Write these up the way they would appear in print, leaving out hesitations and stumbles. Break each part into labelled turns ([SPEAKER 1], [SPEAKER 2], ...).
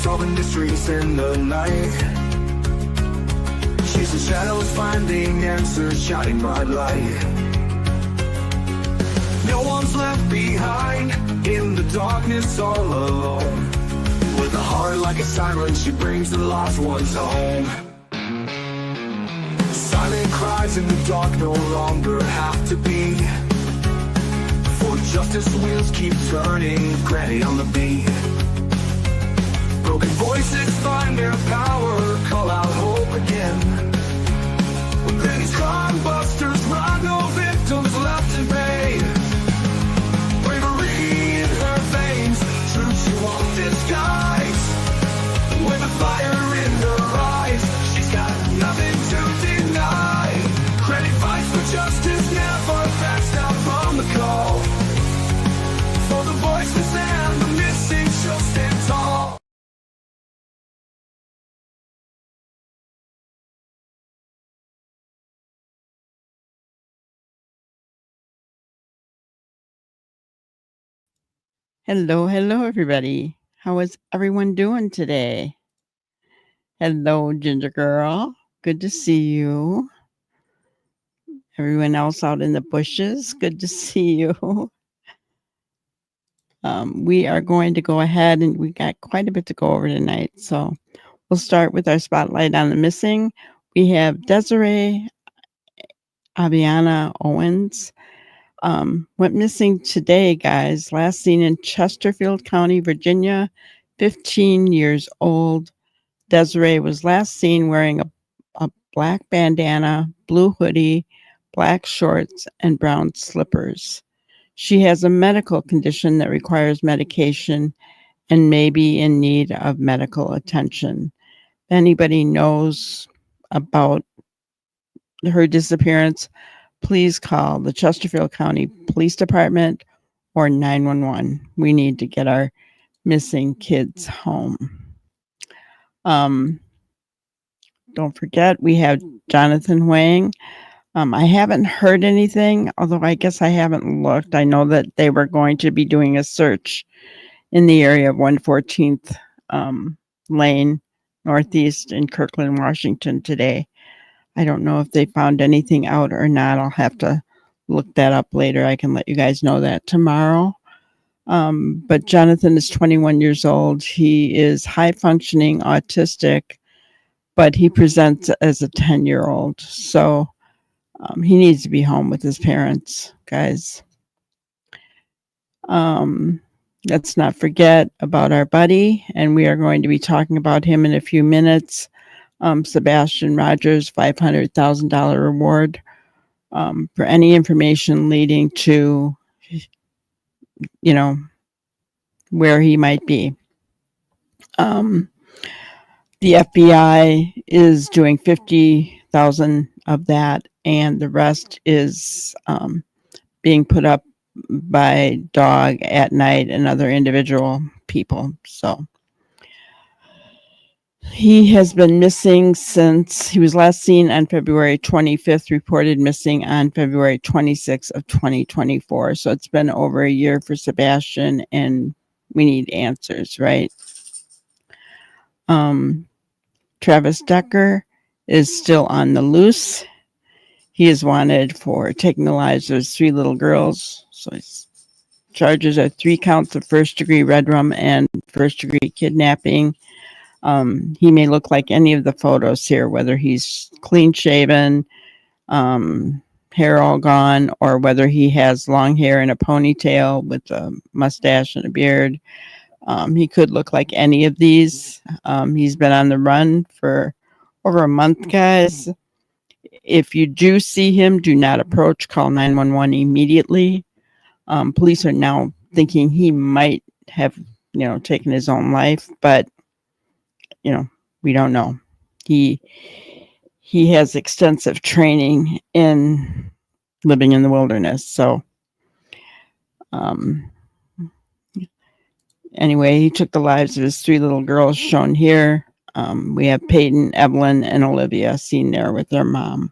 [SPEAKER 1] solving mysteries in the night. Chasing shadows, finding answers, shining bright light. No one's left behind in the darkness, all alone. With a heart like a siren, she brings the lost ones home. Silent cries in the dark no longer have to be, for justice wheels keep turning, Granny on the beat. Broken voices find their power, call out hope again. When Granny's crime busters run, no victims left in pain. Bravery in her veins, truth she won't disguise. With a fire in her eyes, she's got nothing to deny. Granny fights for justice, never backs down from the call. For the voiceless and the missing, she'll stand tall.
[SPEAKER 2] Hello, everybody. How is everyone doing today? Hello, Ginger Girl. Good to see you. Everyone else out in the bushes, good to see you. We are going to go ahead, and we got quite a bit to go over tonight. So we'll start with our spotlight on the missing. We have Desiree Aviana Owens. Went missing today, guys. Last seen in Chesterfield County, Virginia, 15 years old. Desiree was last seen wearing a black bandana, blue hoodie, black shorts, and brown slippers. She has a medical condition that requires medication and may be in need of medical attention. If anybody knows about her disappearance, please call the Chesterfield County Police Department or 911. We need to get our missing kids home. Don't forget, we have Jonathan Wang. I haven't heard anything, although I guess I haven't looked. I know that they were going to be doing a search in the area of 114th Lane Northeast in Kirkland, Washington today. I don't know if they found anything out or not. I'll have to look that up later. I can let you guys know that tomorrow. But Jonathan is 21 years old. He is high functioning autistic, but he presents as a 10-year-old. So he needs to be home with his parents, guys. Let's not forget about our buddy, and we are going to be talking about him in a few minutes. Sebastian Rogers, $500,000 reward for any information leading to, where he might be. The FBI is doing 50,000 of that, and the rest is being put up by dog at night and other individual people. So he has been missing since he was last seen on February 25th, reported missing on February 26th of 2024. So it's been over a year for Sebastian, and we need answers, right? Travis Decker is still on the loose. He is wanted for taking the lives of his 3 little girls. So his charges are 3 counts of first-degree redrum and first-degree kidnapping. He may look like any of the photos here, whether he's clean-shaven, hair all gone, or whether he has long hair and a ponytail with a mustache and a beard. He could look like any of these. He's been on the run for over a month, guys. If you do see him, do not approach. Call 911 immediately. Police are now thinking he might have, taken his own life, but, we don't know. He has extensive training in living in the wilderness. So, anyway, he took the lives of his 3 little girls shown here. We have Peyton, Evelyn, and Olivia seen there with their mom.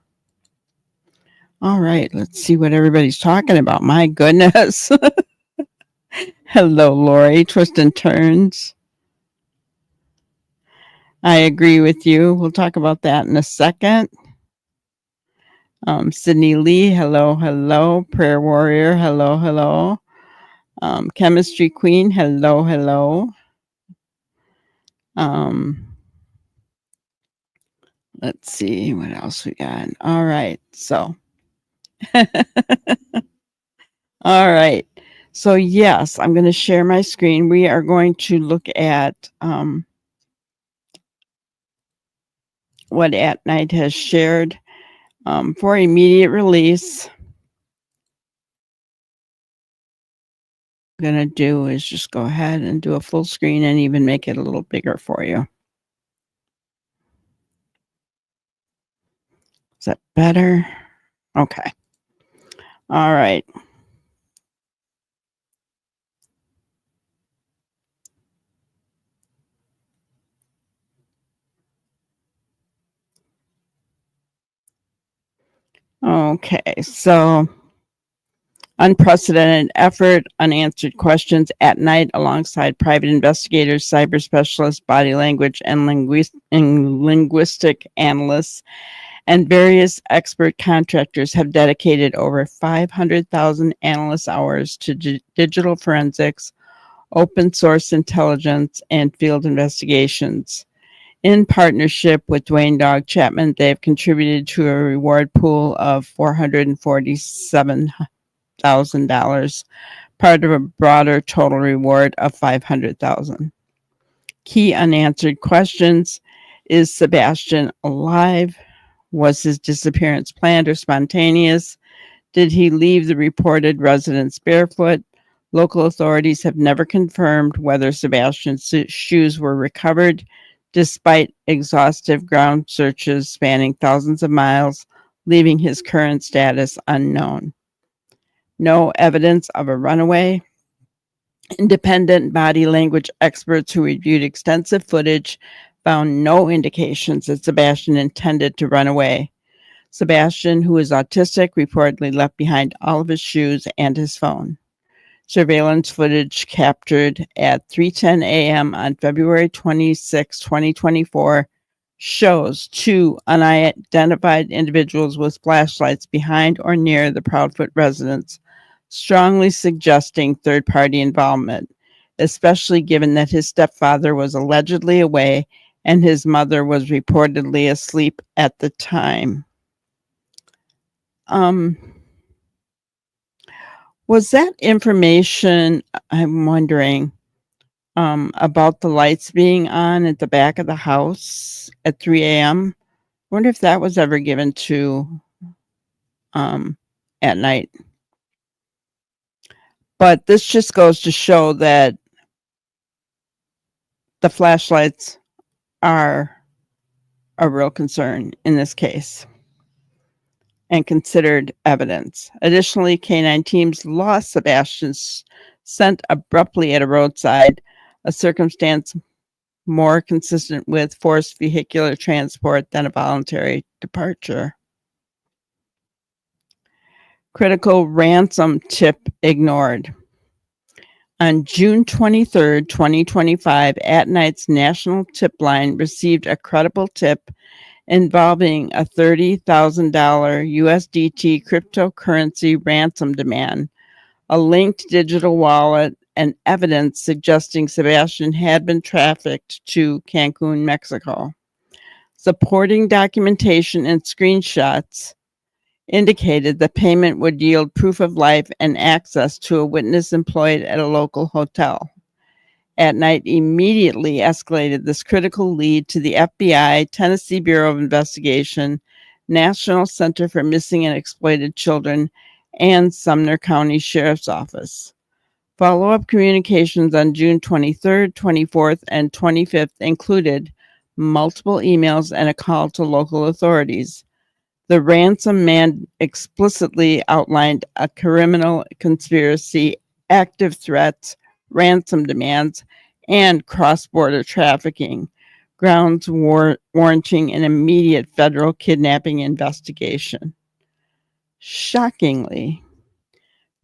[SPEAKER 2] All right, let's see what everybody's talking about. My goodness. Hello, Lori. Twist and turns. I agree with you. We'll talk about that in a second. Sydney Lee, hello, hello. Prayer Warrior, hello, hello. Chemistry Queen, hello, hello. Um, let's see what else we got. All right. So, all right. So, yes, I'm going to share my screen. We are going to look at what At Night has shared for immediate release. What I'm going to do is just go ahead and do a full screen and even make it a little bigger for you. Is that better? Okay. All right. Okay. So, unprecedented effort, unanswered questions at night alongside private investigators, cyber specialists, body language, and linguistic analysts, and various expert contractors have dedicated over 500,000 analyst hours to digital forensics, open source intelligence, and field investigations. In partnership with Dwayne Dog Chapman, they have contributed to a reward pool of $447,000, part of a broader total reward of $500,000. Key unanswered questions: is Sebastian alive? Was his disappearance planned or spontaneous? Did he leave the reported residence barefoot? Local authorities have never confirmed whether Sebastian's shoes were recovered, despite exhaustive ground searches spanning thousands of miles, leaving his current status unknown. No evidence of a runaway. Independent body language experts who reviewed extensive footage found no indications that Sebastian intended to run away. Sebastian, who is autistic, reportedly left behind all of his shoes and his phone. Surveillance footage captured at 3:10 a.m. on February 26, 2024, shows two unidentified individuals with flashlights behind or near the Proudfoot residence, strongly suggesting third-party involvement, especially given that his stepfather was allegedly away and his mother was reportedly asleep at the time. Was that information, I'm wondering, about the lights being on at the back of the house at 3 a.m.? I wonder if that was ever given to At Night. But this just goes to show that the flashlights are a real concern in this case and considered evidence. Additionally, K9 teams lost Sebastian's scent abruptly at a roadside, a circumstance more consistent with forced vehicular transport than a voluntary departure. Critical ransom tip ignored. On June 23, 2025, At Night's national tip line received a credible tip involving a $30,000 USDT cryptocurrency ransom demand, a linked digital wallet, and evidence suggesting Sebastian had been trafficked to Cancun, Mexico. Supporting documentation and screenshots indicated the payment would yield proof of life and access to a witness employed at a local hotel. At Night immediately escalated this critical lead to the FBI, Tennessee Bureau of Investigation, National Center for Missing and Exploited Children, and Sumner County Sheriff's Office. Follow-up communications on June 23rd, 24th, and 25th included multiple emails and a call to local authorities. The ransom man explicitly outlined a criminal conspiracy, active threats, ransom demands, and cross-border trafficking, grounds warranting an immediate federal kidnapping investigation. Shockingly,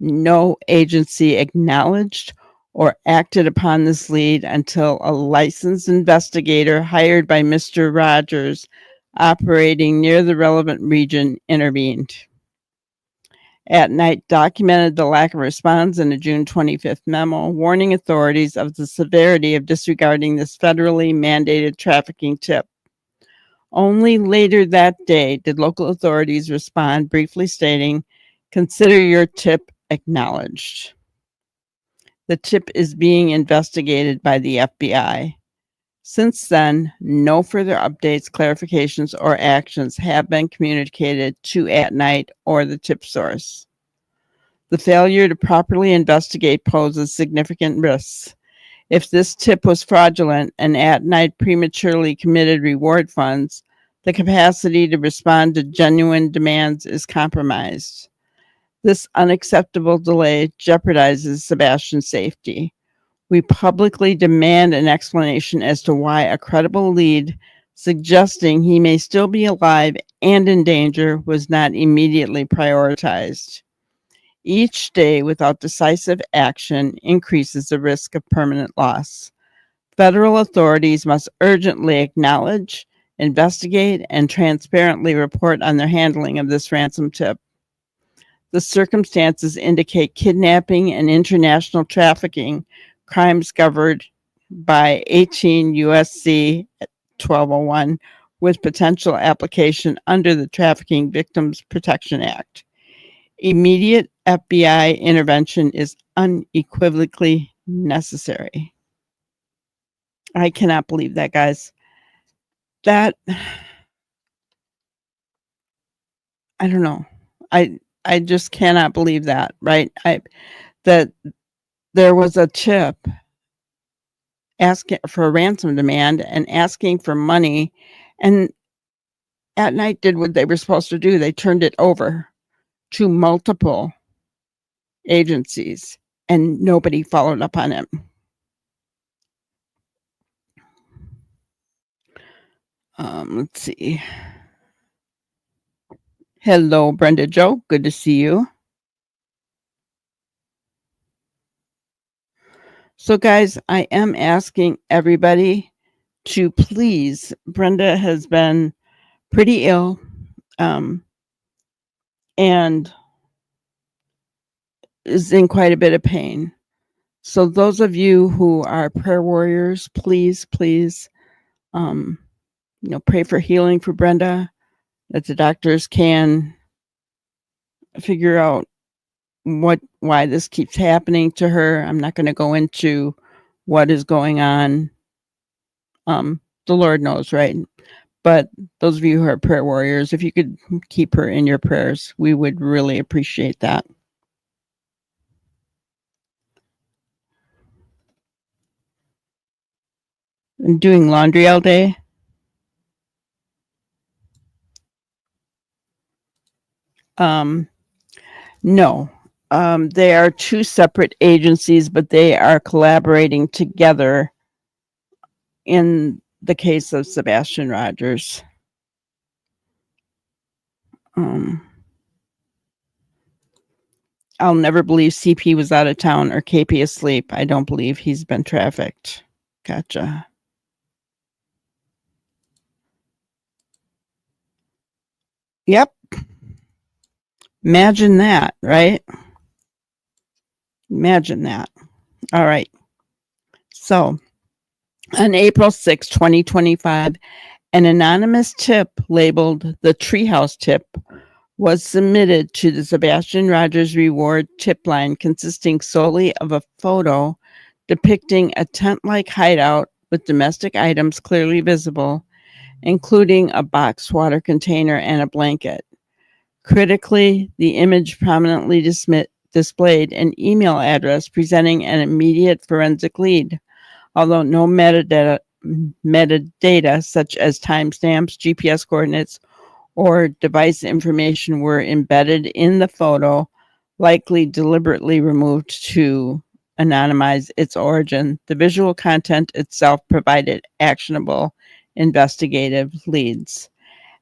[SPEAKER 2] no agency acknowledged or acted upon this lead until a licensed investigator hired by Mr. Rogers, operating near the relevant region, intervened. At Night documented the lack of response in a June 25th memo, warning authorities of the severity of disregarding this federally mandated trafficking tip. Only later that day did local authorities respond, briefly stating, "Consider your tip acknowledged." The tip is being investigated by the FBI. Since then, no further updates, clarifications, or actions have been communicated to At Night or the tip source. The failure to properly investigate poses significant risks. If this tip was fraudulent and At Night prematurely committed reward funds, the capacity to respond to genuine demands is compromised. This unacceptable delay jeopardizes Sebastian's safety. We publicly demand an explanation as to why a credible lead suggesting he may still be alive and in danger was not immediately prioritized. Each day without decisive action increases the risk of permanent loss. Federal authorities must urgently acknowledge, investigate, and transparently report on their handling of this ransom tip. The circumstances indicate kidnapping and international trafficking, crimes covered by 18 USC 1201, with potential application under the Trafficking Victims Protection Act. Immediate FBI intervention is unequivocally necessary. I cannot believe that, guys. That, I don't know. I just cannot believe that, right? That there was a tip asking for a ransom demand and asking for money, and At Night did what they were supposed to do. They turned it over to multiple agencies, and nobody followed up on it. Let's see. Hello, Brenda Joe. Good to see you. So, guys, I am asking everybody to please. Brenda has been pretty ill, and is in quite a bit of pain. So, those of you who are prayer warriors, please, pray for healing for Brenda, that the doctors can figure out why this keeps happening to her. I'm not going to go into what is going on. The Lord knows, right? But those of you who are prayer warriors, if you could keep her in your prayers, we would really appreciate that. And doing laundry all day? No. They are two separate agencies, but they are collaborating together in the case of Sebastian Rogers. I'll never believe CP was out of town or KP asleep. I don't believe he's been trafficked. Gotcha. Yep. Imagine that, right? Imagine that. All right. So, on April 6, 2025, an anonymous tip labeled the Treehouse Tip was submitted to the Sebastian Rogers Reward tip line, consisting solely of a photo depicting a tent-like hideout with domestic items clearly visible, including a boxed water container and a blanket. Critically, the image prominently displayed an email address presenting an immediate forensic lead, although no metadata such as timestamps, GPS coordinates, or device information were embedded in the photo, likely deliberately removed to anonymize its origin. The visual content itself provided actionable investigative leads.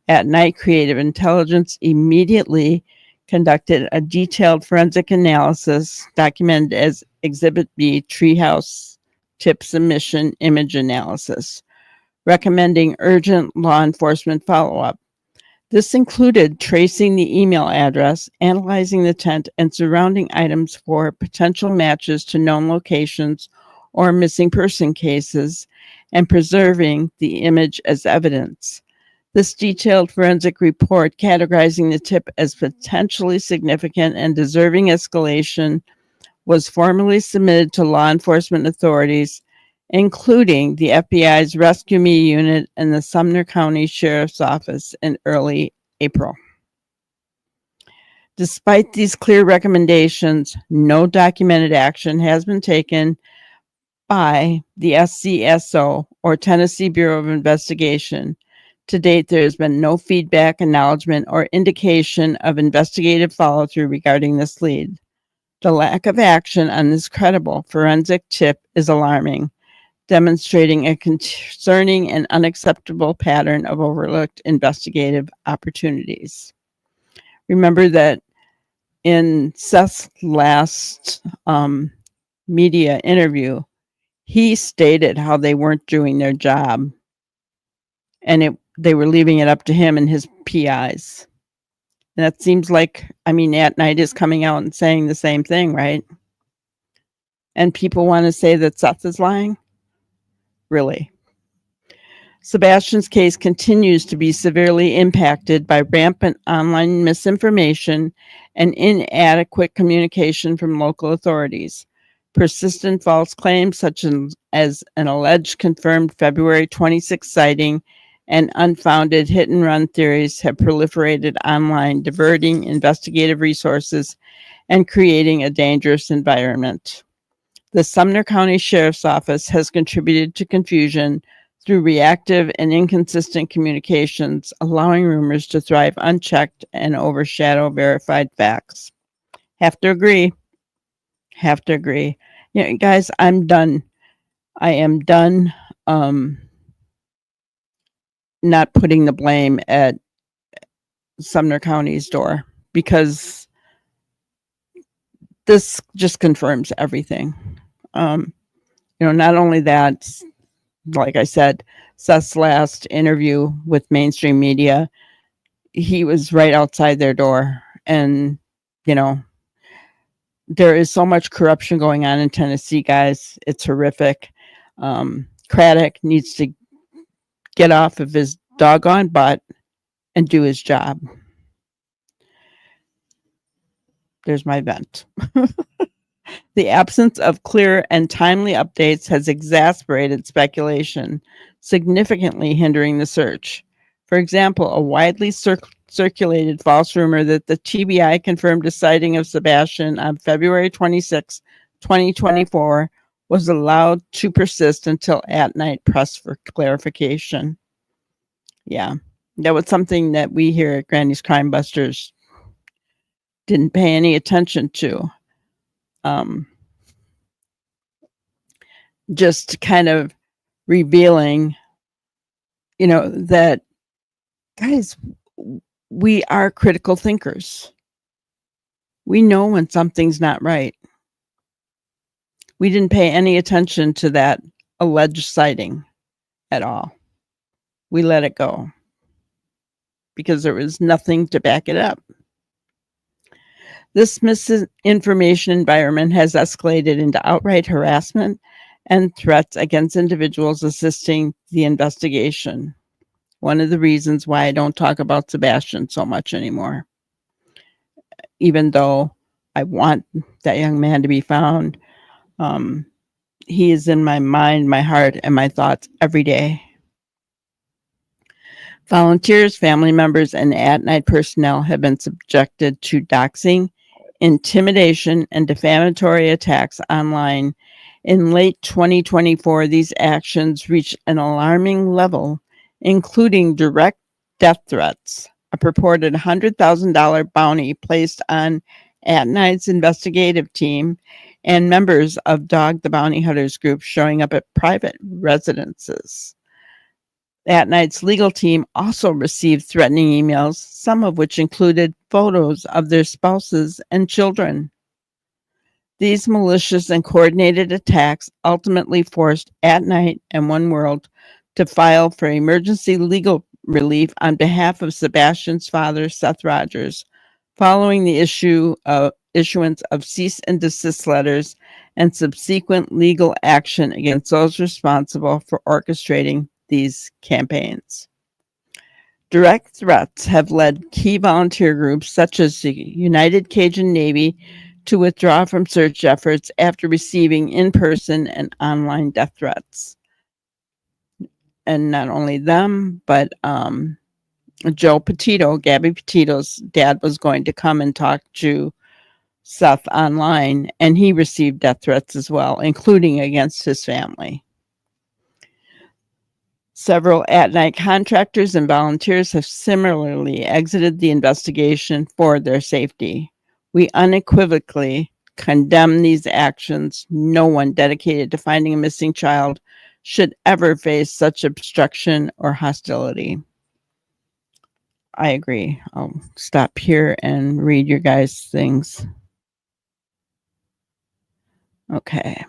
[SPEAKER 2] At Night, Creative Intelligence immediately conducted a detailed forensic analysis documented as Exhibit B Treehouse Tip Submission Image Analysis, recommending urgent law enforcement follow-up. This included tracing the email address, analyzing the tent, and surrounding items for potential matches to known locations or missing person cases, and preserving the image as evidence. This detailed forensic report, categorizing the tip as potentially significant and deserving escalation, was formally submitted to law enforcement authorities, including the FBI's Rescue Me Unit and the Sumner County Sheriff's Office in early April. Despite these clear recommendations, no documented action has been taken by the SCSO or Tennessee Bureau of Investigation. To date, there has been no feedback, acknowledgement, or indication of investigative follow-through regarding this lead. The lack of action on this credible forensic tip is alarming, demonstrating a concerning and unacceptable pattern of overlooked investigative opportunities. Remember that in Seth's last media interview, he stated how they weren't doing their job, and they were leaving it up to him and his PIs. And that seems like, At Night is coming out and saying the same thing, right? And people want to say that Seth is lying? Really? Sebastian's case continues to be severely impacted by rampant online misinformation and inadequate communication from local authorities. Persistent false claims, such as an alleged confirmed February 26 sighting, and unfounded hit-and-run theories have proliferated online, diverting investigative resources and creating a dangerous environment. The Sumner County Sheriff's Office has contributed to confusion through reactive and inconsistent communications, allowing rumors to thrive unchecked and overshadow verified facts. Have to agree. Yeah, guys, I'm done. I am done not putting the blame at Sumner County's door, because this just confirms everything. Not only that, like I said, Seth's last interview with mainstream media, he was right outside their door. And, there is so much corruption going on in Tennessee, guys. It's horrific. Craddock needs to get off of his doggone butt and do his job. There's my vent. The absence of clear and timely updates has exacerbated speculation, significantly hindering the search. For example, a widely circulated false rumor that the TBI confirmed a sighting of Sebastian on February 26, 2024, was allowed to persist until At Night pressed for clarification. Yeah, that was something that we here at Granny's Crime Busters didn't pay any attention to. Just kind of revealing, that, guys, we are critical thinkers. We know when something's not right. We didn't pay any attention to that alleged sighting at all. We let it go because there was nothing to back it up. This misinformation environment has escalated into outright harassment and threats against individuals assisting the investigation. One of the reasons why I don't talk about Sebastian so much anymore, even though I want that young man to be found. He is in my mind, my heart, and my thoughts every day. Volunteers, family members, and At Night personnel have been subjected to doxing, intimidation, and defamatory attacks online. In late 2024, these actions reached an alarming level, including direct death threats, a purported $100,000 bounty placed on At Night's investigative team, and members of Dog the Bounty Hunters group showing up at private residences. That night's legal team also received threatening emails, some of which included photos of their spouses and children. These malicious and coordinated attacks ultimately forced At Night and One World to file for emergency legal relief on behalf of Sebastian's father, Seth Rogers, following the issuance of cease and desist letters and subsequent legal action against those responsible for orchestrating these campaigns. Direct threats have led key volunteer groups such as the United Cajun Navy to withdraw from search efforts after receiving in-person and online death threats. And not only them, but Joe Petito, Gabby Petito's dad, was going to come and talk to Seth online, and he received death threats as well, including against his family. Several at-night contractors and volunteers have similarly exited the investigation for their safety. We unequivocally condemn these actions. No one dedicated to finding a missing child should ever face such obstruction or hostility. I agree. I'll stop here and read your guys' things. Okay.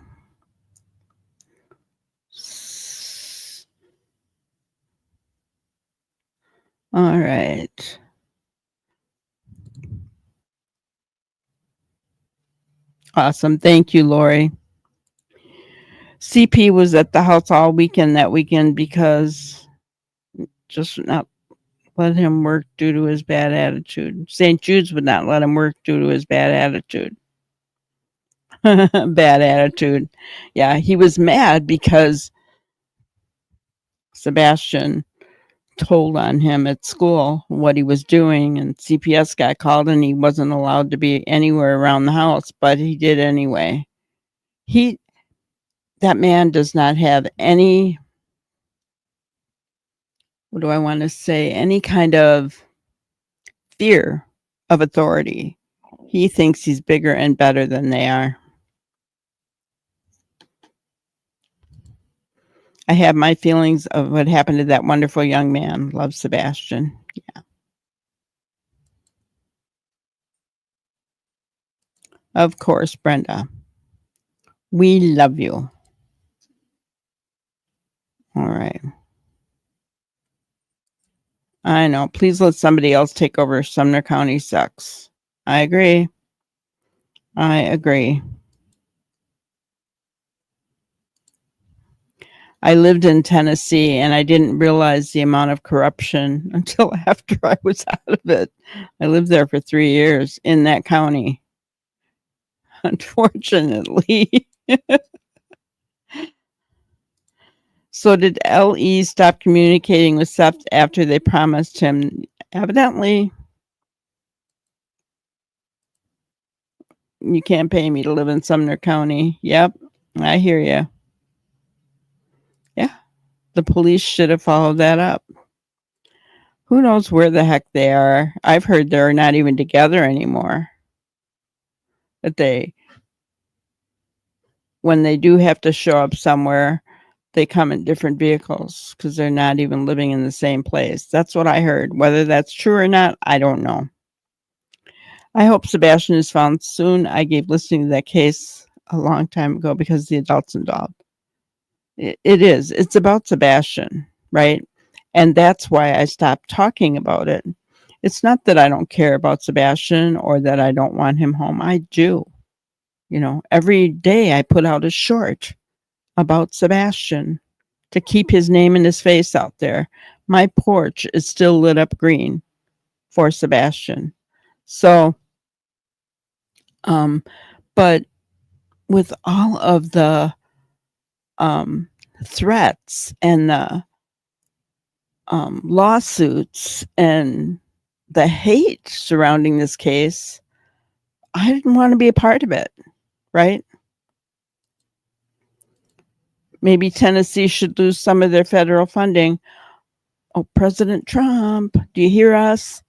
[SPEAKER 2] All right. Awesome. Thank you, Lori. CP was at the house all weekend that weekend because just not let him work due to his bad attitude. St. Jude's would not let him work due to his bad attitude. Bad attitude. Yeah, he was mad because Sebastian told on him at school what he was doing, and CPS got called and he wasn't allowed to be anywhere around the house, but he did anyway. That man does not have any, what do I want to say, any kind of fear of authority. He thinks he's bigger and better than they are. I have my feelings of what happened to that wonderful young man. Love Sebastian. Yeah. Of course, Brenda. We love you. All right. I know. Please let somebody else take over. Sumner County sucks. I agree. I agree. I lived in Tennessee and I didn't realize the amount of corruption until after I was out of it. I lived there for 3 years in that county. Unfortunately. So did LE stop communicating with Seth after they promised him? Evidently. You can't pay me to live in Sumner County. Yep, I hear you. Yeah, the police should have followed that up. Who knows where the heck they are? I've heard they're not even together anymore. That when they do have to show up somewhere, they come in different vehicles because they're not even living in the same place. That's what I heard. Whether that's true or not, I don't know. I hope Sebastian is found soon. I gave listening to that case a long time ago because the adults involved. It is. It's about Sebastian, right? And that's why I stopped talking about it. It's not that I don't care about Sebastian or that I don't want him home. I do. You know, every day I put out a short about Sebastian to keep his name and his face out there. My porch is still lit up green for Sebastian. So, but with all of the threats and the lawsuits and the hate surrounding this case, I didn't want to be a part of it, right? Maybe Tennessee should lose some of their federal funding. Oh, President Trump, do you hear us?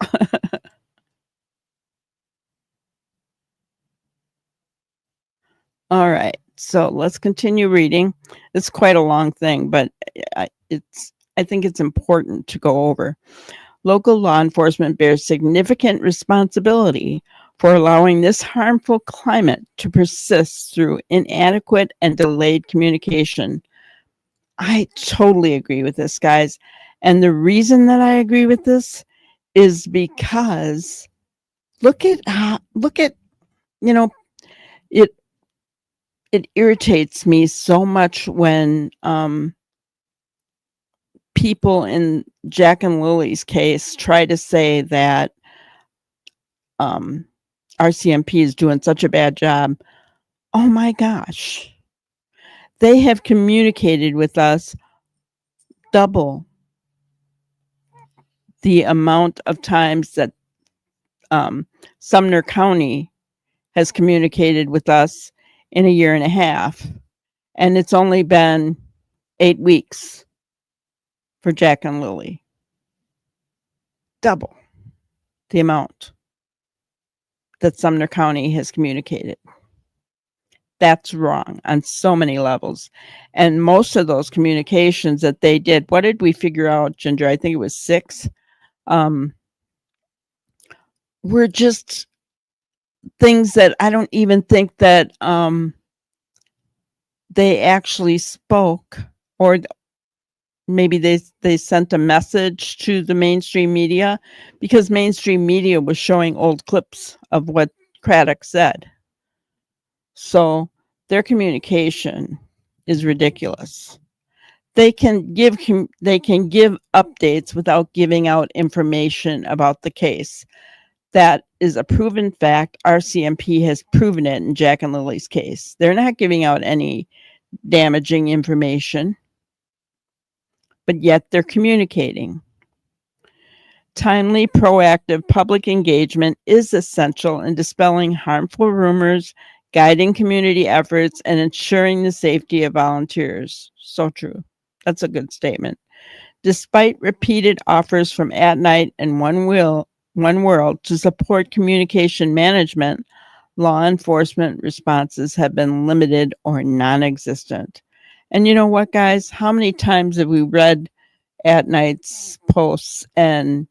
[SPEAKER 2] All right, so let's continue reading. It's quite a long thing, but I think it's important to go over. Local law enforcement bears significant responsibility for allowing this harmful climate to persist through inadequate and delayed communication. I totally agree with this, guys. And the reason that I agree with this is because look at you know it it irritates me so much when people in Jack and Lily's case try to say that um, RCMP is doing such a bad job. Oh my gosh. They have communicated with us double the amount of times that Sumner County has communicated with us in a year and a half. And it's only been 8 weeks for Jack and Lily. Double the amount that Sumner County has communicated. That's wrong on so many levels. And most of those communications that they did, what did we figure out, Ginger? I think it was 6. Were just things that I don't even think that they actually spoke, or maybe they sent a message to the mainstream media, because mainstream media was showing old clips of what Craddock said. So their communication is ridiculous. They can give updates without giving out information about the case. That is a proven fact. RCMP has proven it in Jack and Lily's case. They're not giving out any damaging information, but yet they're communicating. Timely, proactive public engagement is essential in dispelling harmful rumors, guiding community efforts, and ensuring the safety of volunteers. So true. That's a good statement. Despite repeated offers from At Night and One World to support communication management, law enforcement responses have been limited or non-existent. And you know what, guys? How many times have we read At Night's posts, and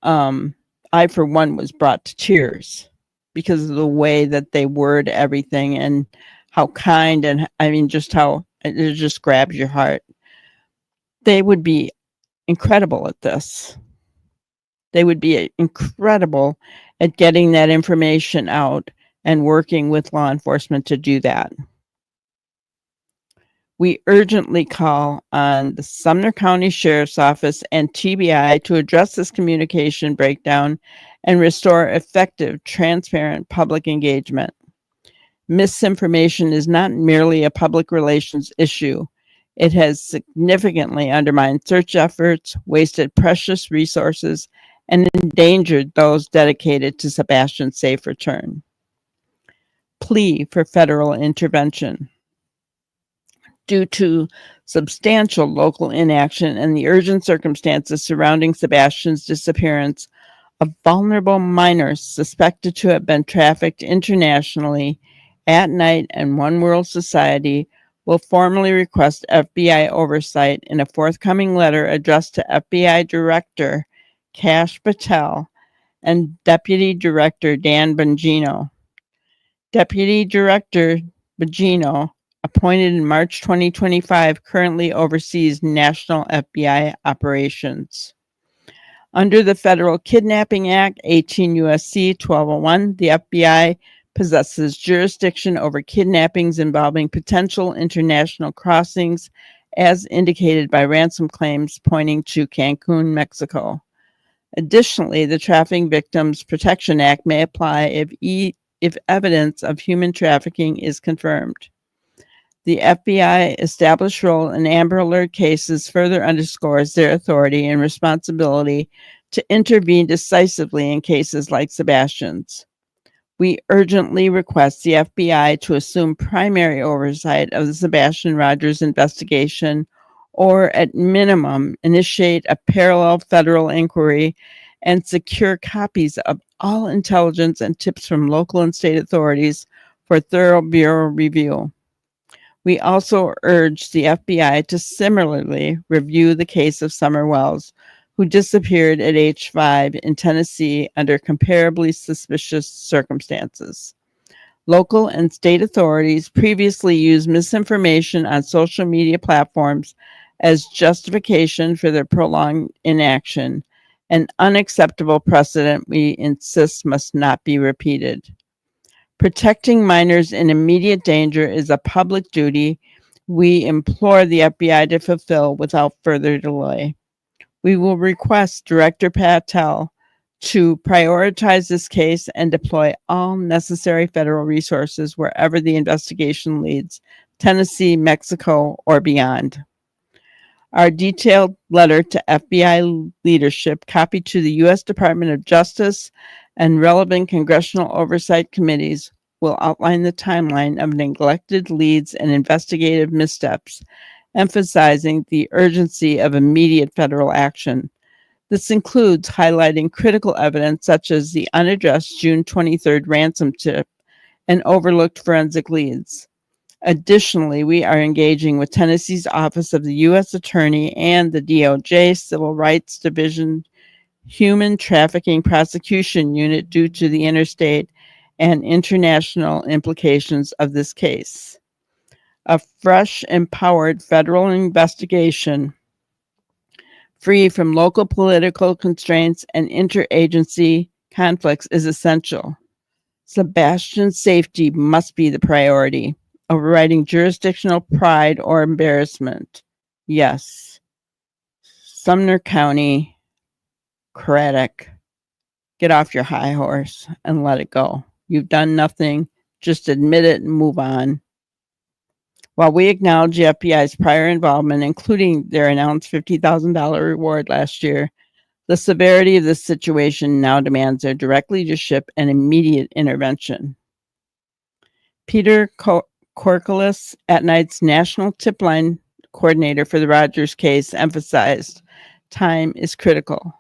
[SPEAKER 2] I, for one, was brought to tears because of the way that they word everything and how kind, and I mean, just how it just grabs your heart. They would be incredible at this. They would be incredible at getting that information out and working with law enforcement to do that. We urgently call on the Sumner County Sheriff's Office and TBI to address this communication breakdown and restore effective, transparent public engagement. Misinformation is not merely a public relations issue. It has significantly undermined search efforts, wasted precious resources, and endangered those dedicated to Sebastian's safe return. Plea for federal intervention. Due to substantial local inaction and the urgent circumstances surrounding Sebastian's disappearance, a vulnerable minor suspected to have been trafficked internationally, At Night and One World Society will formally request FBI oversight in a forthcoming letter addressed to FBI Director Kash Patel and Deputy Director Dan Bongino. Deputy Director Bongino, appointed in March 2025, currently oversees national FBI operations. Under the Federal Kidnapping Act, 18 U.S.C. 1201, the FBI possesses jurisdiction over kidnappings involving potential international crossings, as indicated by ransom claims pointing to Cancun, Mexico. Additionally, the Trafficking Victims Protection Act may apply if evidence of human trafficking is confirmed. The FBI established role in Amber Alert cases further underscores their authority and responsibility to intervene decisively in cases like Sebastian's. We urgently request the FBI to assume primary oversight of the Sebastian Rogers investigation, or at minimum, initiate a parallel federal inquiry and secure copies of all intelligence and tips from local and state authorities for thorough Bureau review. We also urge the FBI to similarly review the case of Summer Wells, who disappeared at age 5 in Tennessee under comparably suspicious circumstances. Local and state authorities previously used misinformation on social media platforms as justification for their prolonged inaction, an unacceptable precedent we insist must not be repeated. Protecting minors in immediate danger is a public duty we implore the FBI to fulfill without further delay. We will request Director Patel to prioritize this case and deploy all necessary federal resources wherever the investigation leads, Tennessee, Mexico, or beyond. Our detailed letter to FBI leadership, copied to the U.S. Department of Justice and relevant congressional oversight committees, will outline the timeline of neglected leads and investigative missteps, emphasizing the urgency of immediate federal action. This includes highlighting critical evidence such as the unaddressed June 23rd ransom tip and overlooked forensic leads. Additionally, we are engaging with Tennessee's Office of the U.S. Attorney and the DOJ Civil Rights Division Human Trafficking Prosecution Unit due to the interstate and international implications of this case. A fresh, empowered federal investigation free from local political constraints and interagency conflicts is essential. Sebastian's safety must be the priority, overriding jurisdictional pride or embarrassment. Yes. Sumner County, Craddock, get off your high horse and let it go. You've done nothing. Just admit it and move on. While we acknowledge the FBI's prior involvement, including their announced $50,000 reward last year, the severity of this situation now demands their direct leadership and immediate intervention. Peter Corkelis, at Night's national tip line coordinator for the Rogers case, emphasized time is critical.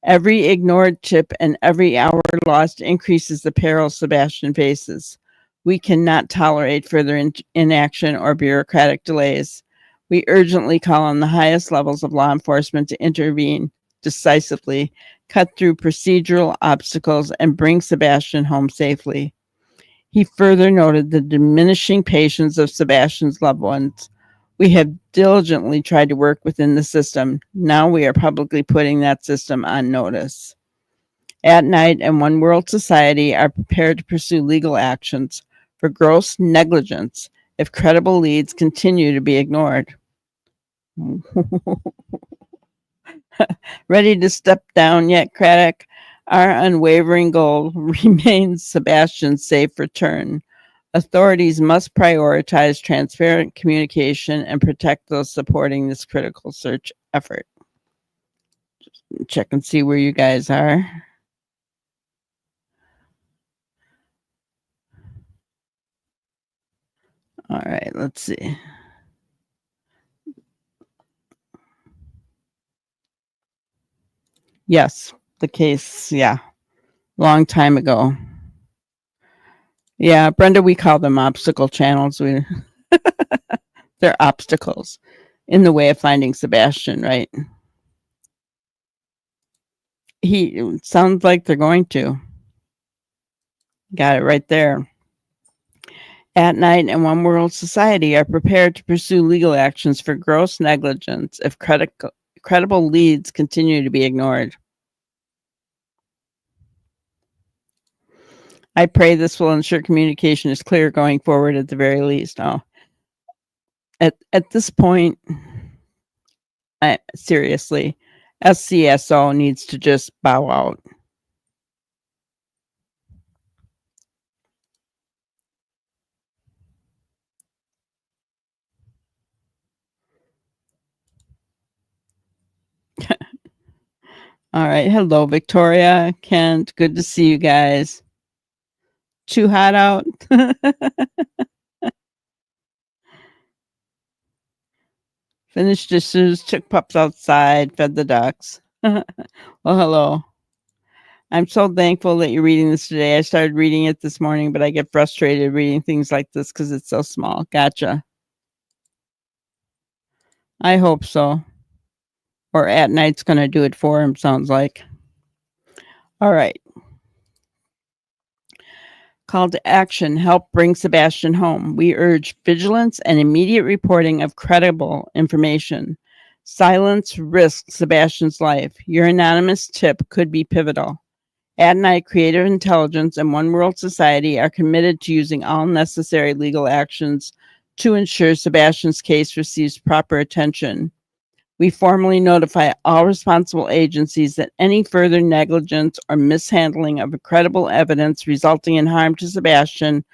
[SPEAKER 2] Every ignored tip and every hour lost increases the peril Sebastian faces. We cannot tolerate further inaction or bureaucratic delays. We urgently call on the highest levels of law enforcement to intervene decisively, cut through procedural obstacles, and bring Sebastian home safely. He further noted the diminishing patience of Sebastian's loved ones. We have diligently tried to work within the system. Now we are publicly putting that system on notice. At Night and One World Society are prepared to pursue legal actions for gross negligence if credible leads continue to be ignored. Ready to step down yet, Craddock? Our unwavering goal remains Sebastian's safe return. Authorities must prioritize transparent communication and protect those supporting this critical search effort. Just check and see where you guys are. All right, let's see. Yes, the case, yeah, long time ago. Yeah, Brenda, we call them obstacle channels. They're obstacles in the way of finding Sebastian, right? It sounds like they're going to. Got it right there. At Night and One World Society are prepared to pursue legal actions for gross negligence if credible leads continue to be ignored. I pray this will ensure communication is clear going forward at the very least. Oh, at this point, seriously, SCSO needs to just bow out. All right. Hello, Victoria, Kent. Good to see you guys. Too hot out? Finished dishes, took pups outside, fed the ducks. Well, hello. I'm so thankful that you're reading this today. I started reading it this morning, but I get frustrated reading things like this because it's so small. Gotcha. I hope so. Or at night's going to do it for him, sounds like. All right. Call to action. Help bring Sebastian home. We urge vigilance and immediate reporting of credible information. Silence risks Sebastian's life. Your anonymous tip could be pivotal. At Night, Creative Intelligence, and One World Society are committed to using all necessary legal actions to ensure Sebastian's case receives proper attention. We formally notify all responsible agencies that any further negligence or mishandling of credible evidence resulting in harm to Sebastian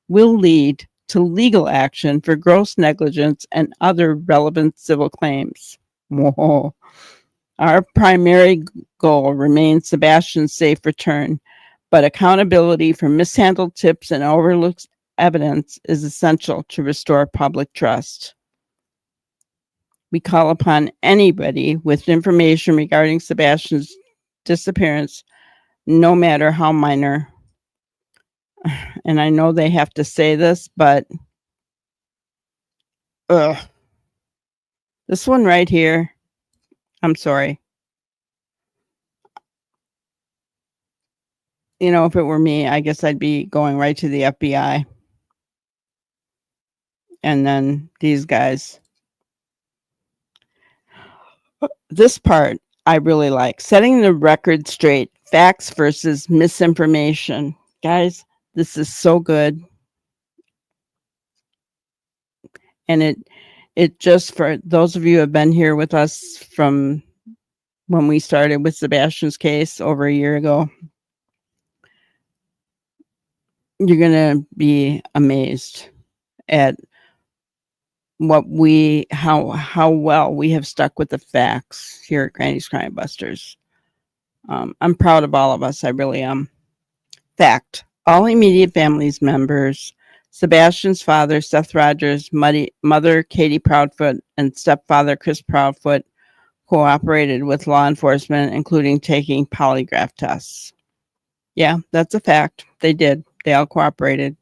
[SPEAKER 2] will lead to legal action for gross negligence and other relevant civil claims. Whoa. Our primary goal remains Sebastian's safe return, but accountability for mishandled tips and overlooked evidence is essential to restore public trust. We call upon anybody with information regarding Sebastian's disappearance, no matter how minor. And I know they have to say this, but this one right here, I'm sorry. You know, if it were me, I guess I'd be going right to the FBI. And then these guys. This part I really like. Setting the record straight. Facts versus misinformation. Guys, this is so good. And it just, for those of you who have been here with us from when we started with Sebastian's case over a year ago, you're going to be amazed at how well we have stuck with the facts here at Granny's Crime Busters. I'm proud of all of us. I really am. Fact: all immediate families members, Sebastian's father, Seth Rogers, mother, Katie Proudfoot, and stepfather, Chris Proudfoot, cooperated with law enforcement, including taking polygraph tests. Yeah, that's a fact. They did. They all cooperated.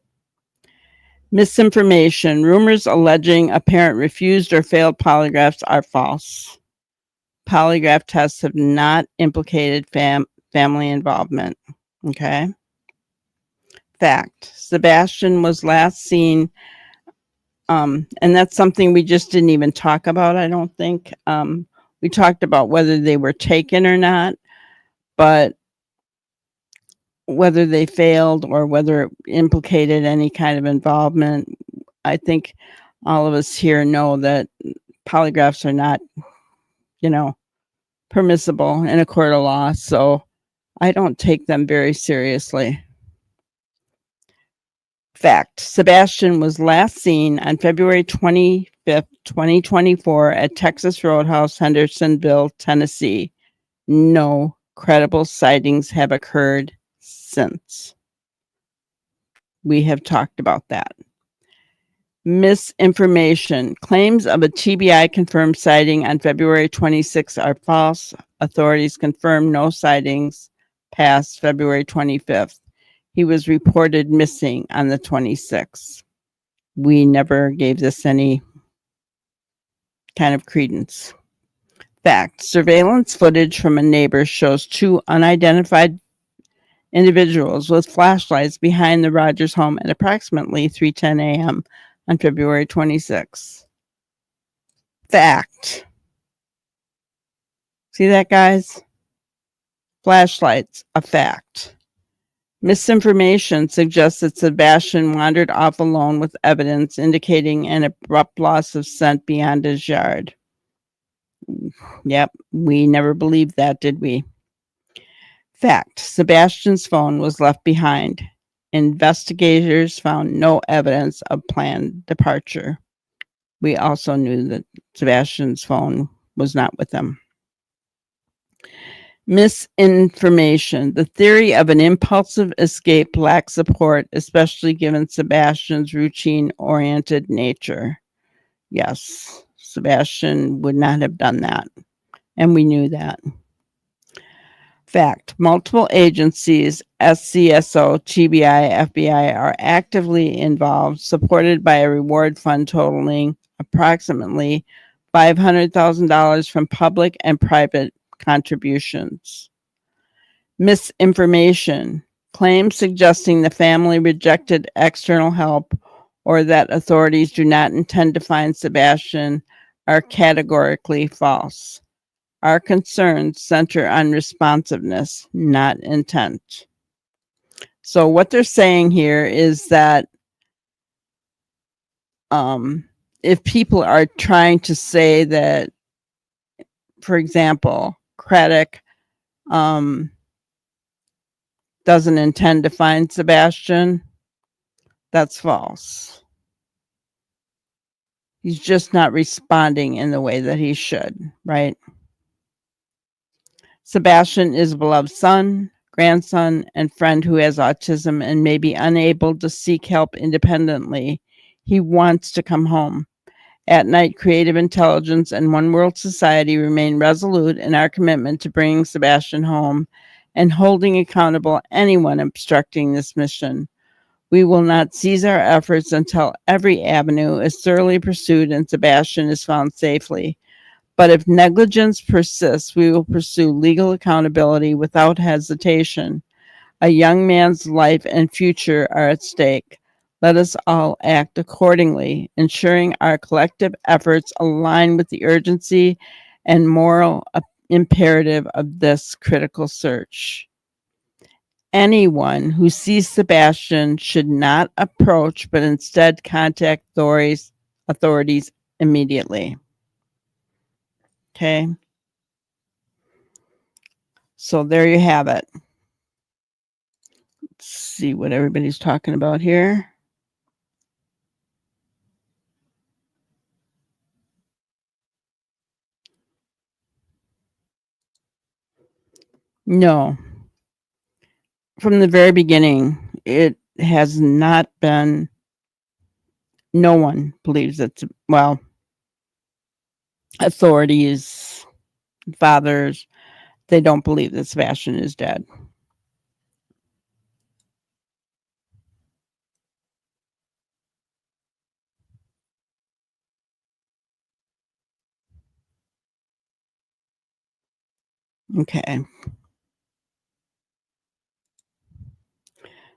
[SPEAKER 2] Misinformation. Rumors alleging a parent refused or failed polygraphs are false. Polygraph tests have not implicated family involvement. Okay. Fact: Sebastian was last seen, and that's something we just didn't even talk about, I don't think. We talked about whether they were taken or not, but whether they failed or whether it implicated any kind of involvement, I think all of us here know that polygraphs are not, permissible in a court of law, so I don't take them very seriously. Fact: Sebastian was last seen on February 25th, 2024 at Texas Roadhouse, Hendersonville, Tennessee. No credible sightings have occurred since. We have talked about that. Misinformation. Claims of a TBI confirmed sighting on February 26th are false. Authorities confirmed no sightings past February 25th. He was reported missing on the 26th. We never gave this any kind of credence. Fact: surveillance footage from a neighbor shows two unidentified individuals with flashlights behind the Rogers home at approximately 3:10 a.m. on February 26th. Fact. See that, guys? Flashlights, a fact. Misinformation suggests that Sebastian wandered off alone with evidence indicating an abrupt loss of scent beyond his yard. Yep, we never believed that, did we? Fact: Sebastian's phone was left behind. Investigators found no evidence of planned departure. We also knew that Sebastian's phone was not with him. Misinformation. The theory of an impulsive escape lacks support, especially given Sebastian's routine-oriented nature. Yes, Sebastian would not have done that, and we knew that. Fact: multiple agencies, SCSO, TBI, FBI, are actively involved, supported by a reward fund totaling approximately $500,000 from public and private contributions. Misinformation. Claims suggesting the family rejected external help or that authorities do not intend to find Sebastian are categorically false. Our concerns center on responsiveness, not intent. So what they're saying here is that if people are trying to say that, for example, Craddock doesn't intend to find Sebastian, that's false. He's just not responding in the way that he should, right? Sebastian is a beloved son, grandson, and friend who has autism and may be unable to seek help independently. He wants to come home. At night, Creative Intelligence and One World Society remain resolute in our commitment to bringing Sebastian home and holding accountable anyone obstructing this mission. We will not cease our efforts until every avenue is thoroughly pursued and Sebastian is found safely. But if negligence persists, we will pursue legal accountability without hesitation. A young man's life and future are at stake. Let us all act accordingly, ensuring our collective efforts align with the urgency and moral imperative of this critical search. Anyone who sees Sebastian should not approach, but instead contact authorities immediately. Okay. So there you have it. Let's see what everybody's talking about here. No. From the very beginning, it has not been, no one believes it's, well, authorities, fathers, they don't believe that Sebastian is dead. Okay.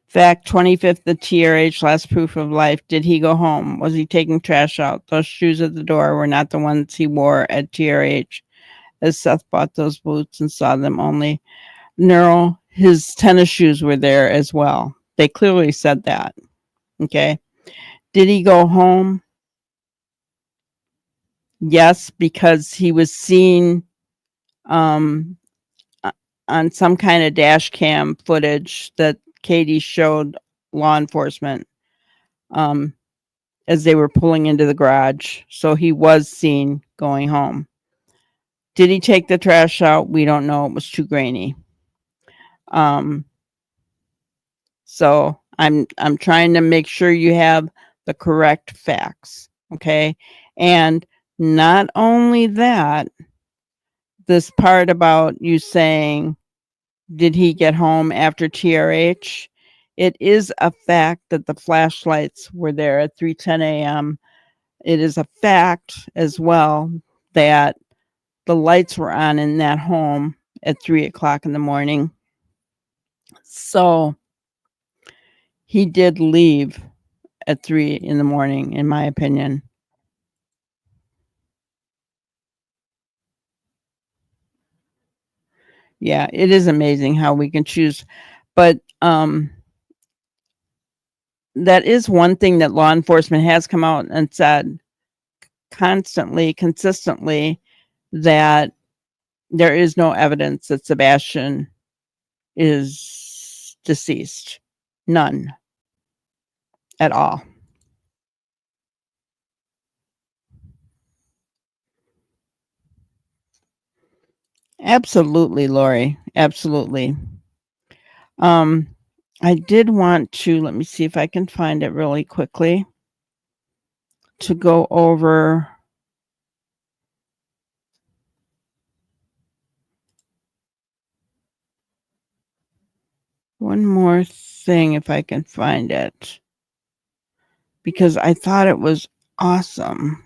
[SPEAKER 2] Fact 25th, the TRH last proof of life. Did he go home? Was he taking trash out? Those shoes at the door were not the ones he wore at TRH, as Seth bought those boots and saw them only. Neural, his tennis shoes were there as well. They clearly said that. Okay. Did he go home? Yes, because he was seen on some kind of dash cam footage that Katie showed law enforcement as they were pulling into the garage. So he was seen going home. Did he take the trash out? We don't know. It was too grainy. So I'm trying to make sure you have the correct facts. Okay. And not only that, this part about you saying, did he get home after TRH? It is a fact that the flashlights were there at 3:10 a.m. It is a fact as well that the lights were on in that home at 3 o'clock in the morning. So he did leave at 3 in the morning, in my opinion. Yeah, it is amazing how we can choose. But that is one thing that law enforcement has come out and said constantly, consistently, that there is no evidence that Sebastian is deceased. None at all. Absolutely, Lori. Absolutely. I did want to, let me see if I can find it really quickly, to go over one more thing if I can find it, because I thought it was awesome.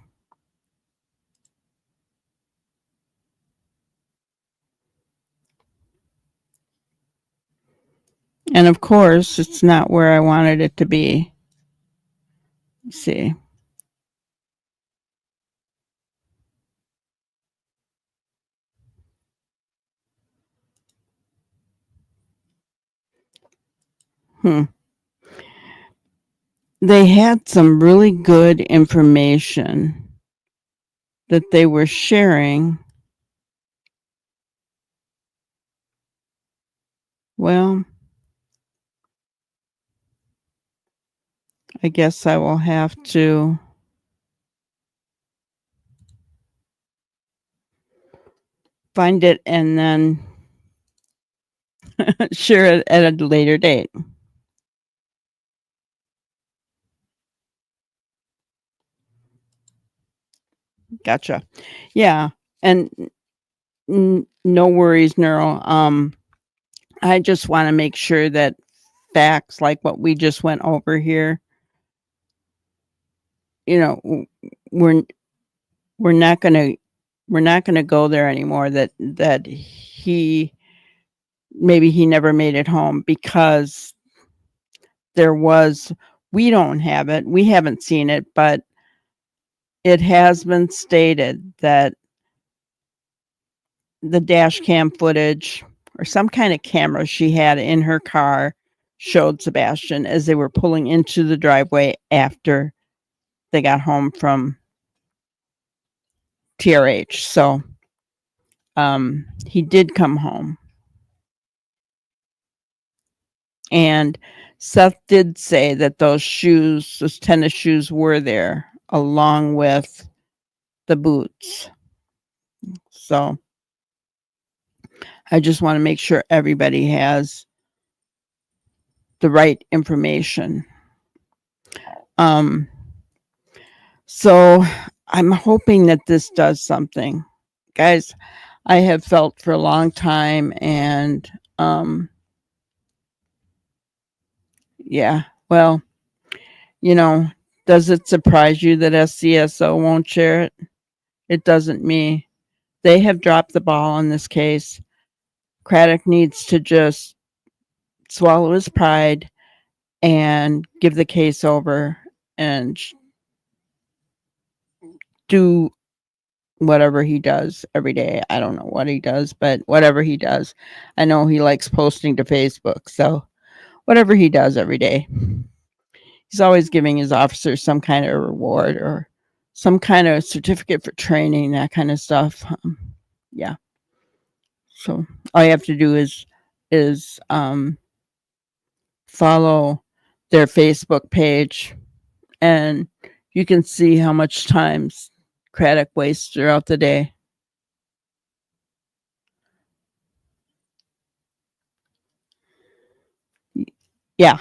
[SPEAKER 2] And of course, it's not where I wanted it to be. Let's see. Hmm. They had some really good information that they were sharing. Well, I guess I will have to find it and then share it at a later date. Gotcha. Yeah. And no worries, Neuro. I just want to make sure that facts like what we just went over here, you know, we're we're not going to we're not going to go there anymore, that he maybe he never made it home, because there was, we don't have it, we haven't seen it, but it has been stated that the dash cam footage or some kind of camera she had in her car showed Sebastian as they were pulling into the driveway after they got home from TRH. So he did come home. And Seth did say that those shoes, those tennis shoes, were there along with the boots. So I just want to make sure everybody has the right information. So I'm hoping that this does something. Guys, I have felt for a long time, and yeah, well, does it surprise you that SCSO won't share it? It doesn't me. They have dropped the ball on this case. Craddock needs to just swallow his pride and give the case over and do whatever he does every day. I don't know what he does, but whatever he does. I know he likes posting to Facebook, so whatever he does every day. He's always giving his officers some kind of reward or some kind of certificate for training, that kind of stuff. Yeah. So all you have to do is follow their Facebook page, and you can see how much time Craddock wastes throughout the day. Yeah.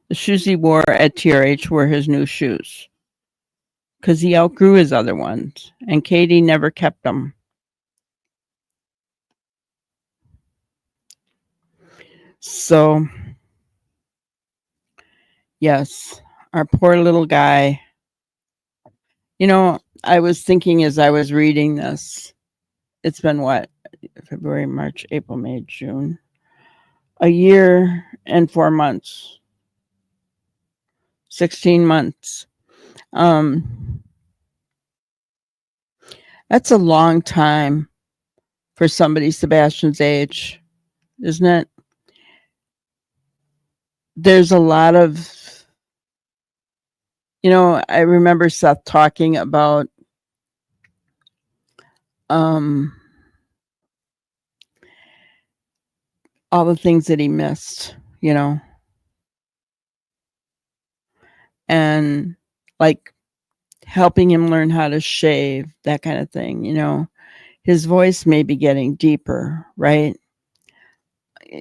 [SPEAKER 2] The shoes he wore at TRH were his new shoes because he outgrew his other ones, and Katie never kept them. So, yes, our poor little guy. I was thinking as I was reading this, it's been what? February, March, April, May, June. A year and 4 months. 16 months. That's a long time for somebody Sebastian's age, isn't it? There's a lot of, I remember Seth talking about all the things that he missed, and like helping him learn how to shave, that kind of thing. His voice may be getting deeper, right?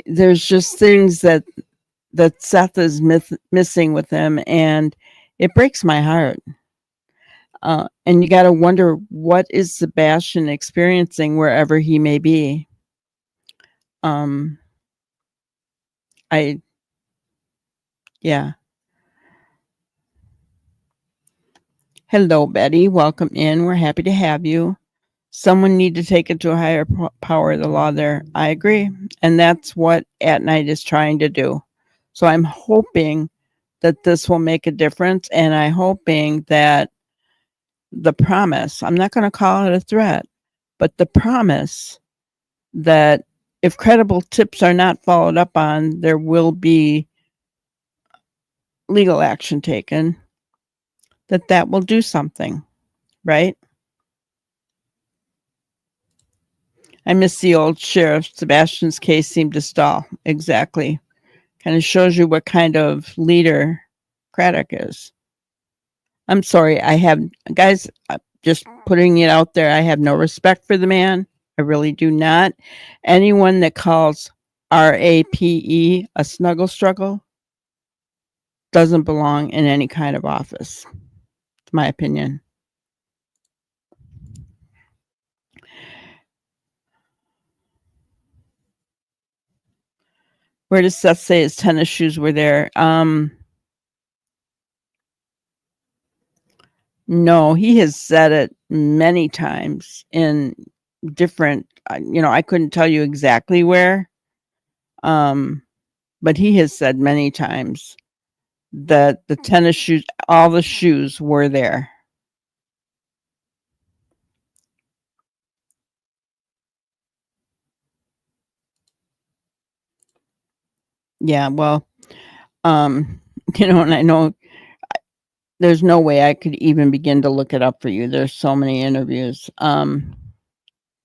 [SPEAKER 2] There's just things that Seth is missing with him, and it breaks my heart. And you got to wonder, what is Sebastian experiencing wherever he may be? Yeah. Hello, Betty. Welcome in. We're happy to have you. Someone need to take it to a higher power, the law there. I agree. And that's what At Night is trying to do. So I'm hoping that this will make a difference. And I'm hoping that the promise, I'm not going to call it a threat, but the promise that if credible tips are not followed up on, there will be legal action taken, that will do something, right? I miss the old sheriff. Sebastian's case seemed to stall. Exactly. Kind of shows you what kind of leader Craddock is. I'm sorry. I have, guys, just putting it out there, I have no respect for the man. I really do not. Anyone that calls RAPE a snuggle struggle doesn't belong in any kind of office. It's my opinion. Where does Seth say his tennis shoes were there? No, he has said it many times in different, I couldn't tell you exactly where, but he has said many times that the tennis shoes, all the shoes were there. Yeah, well, and I know there's no way I could even begin to look it up for you. There's so many interviews.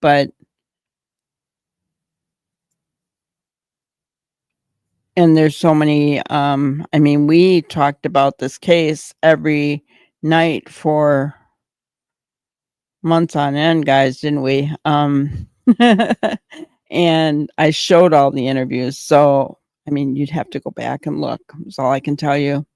[SPEAKER 2] But and there's so many, I mean, we talked about this case every night for months on end, guys, didn't we? And I showed all the interviews. So, I mean, you'd have to go back and look. That's all I can tell you.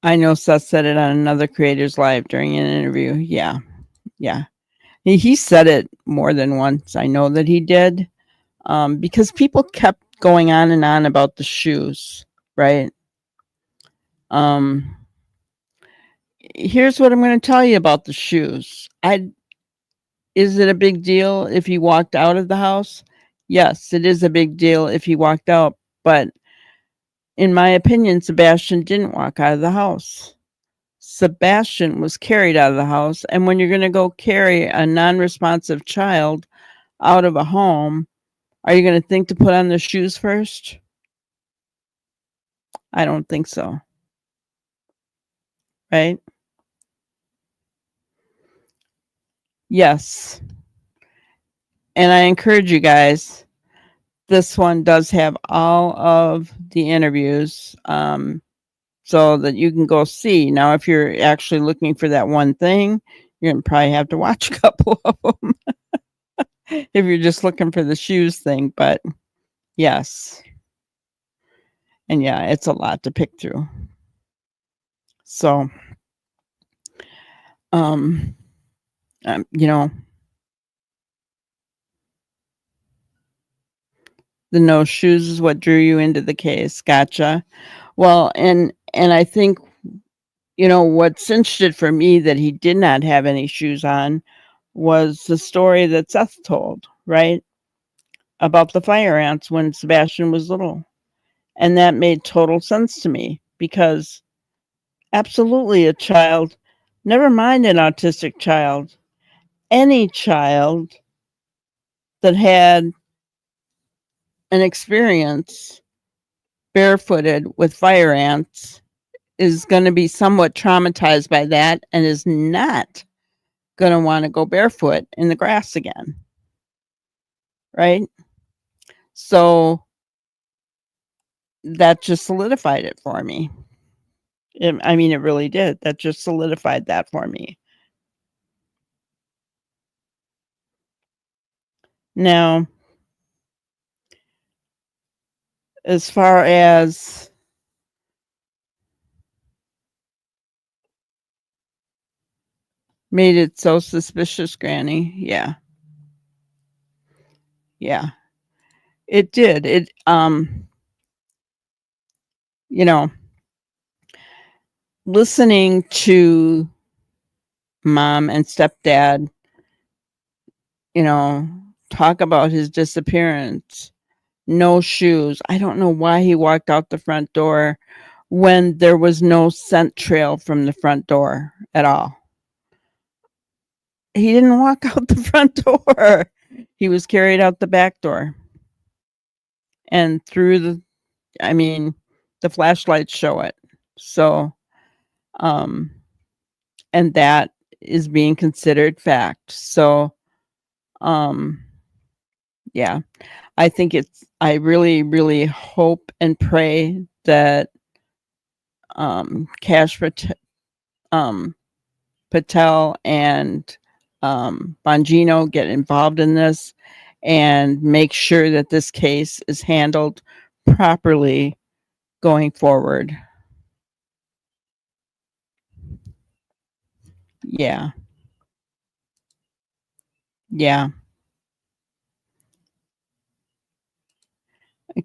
[SPEAKER 2] I know Seth said it on another creator's live during an interview. Yeah. Yeah. He said it more than once. I know that he did. Because people kept going on and on about the shoes, right? Here's what I'm going to tell you about the shoes. Is it a big deal if he walked out of the house? Yes, it is a big deal if he walked out, but in my opinion, Sebastian didn't walk out of the house. Sebastian was carried out of the house, and when you're going to go carry a non-responsive child out of a home, are you going to think to put on the shoes first? I don't think so. Right? Yes. And I encourage you guys, this one does have all of the interviews, so that you can go see. Now, if you're actually looking for that one thing, you're going to probably have to watch a couple of them if you're just looking for the shoes thing. But yes. And yeah, it's a lot to pick through. So, you know, the no shoes is what drew you into the case. Gotcha. Well, and I think, what cinched it for me that he did not have any shoes on was the story that Seth told, right? About the fire ants when Sebastian was little. And that made total sense to me because absolutely a child, never mind an autistic child, any child that had an experience barefooted with fire ants is going to be somewhat traumatized by that and is not going to want to go barefoot in the grass again. Right? So that just solidified it for me. I mean, it really did. That just solidified that for me. Now, as far as made it so suspicious, Granny, yeah. Yeah. It did. you know, listening to mom and stepdad, you know, talk about his disappearance, no shoes. I don't know why he walked out the front door when there was no scent trail from the front door at all. He didn't walk out the front door. He was carried out the back door and through I mean, the flashlights show it. So, um, and that is being considered fact. So, um, yeah, I really, really hope and pray that, Cash um, Patel and, Bongino get involved in this and make sure that this case is handled properly going forward. Yeah. Yeah.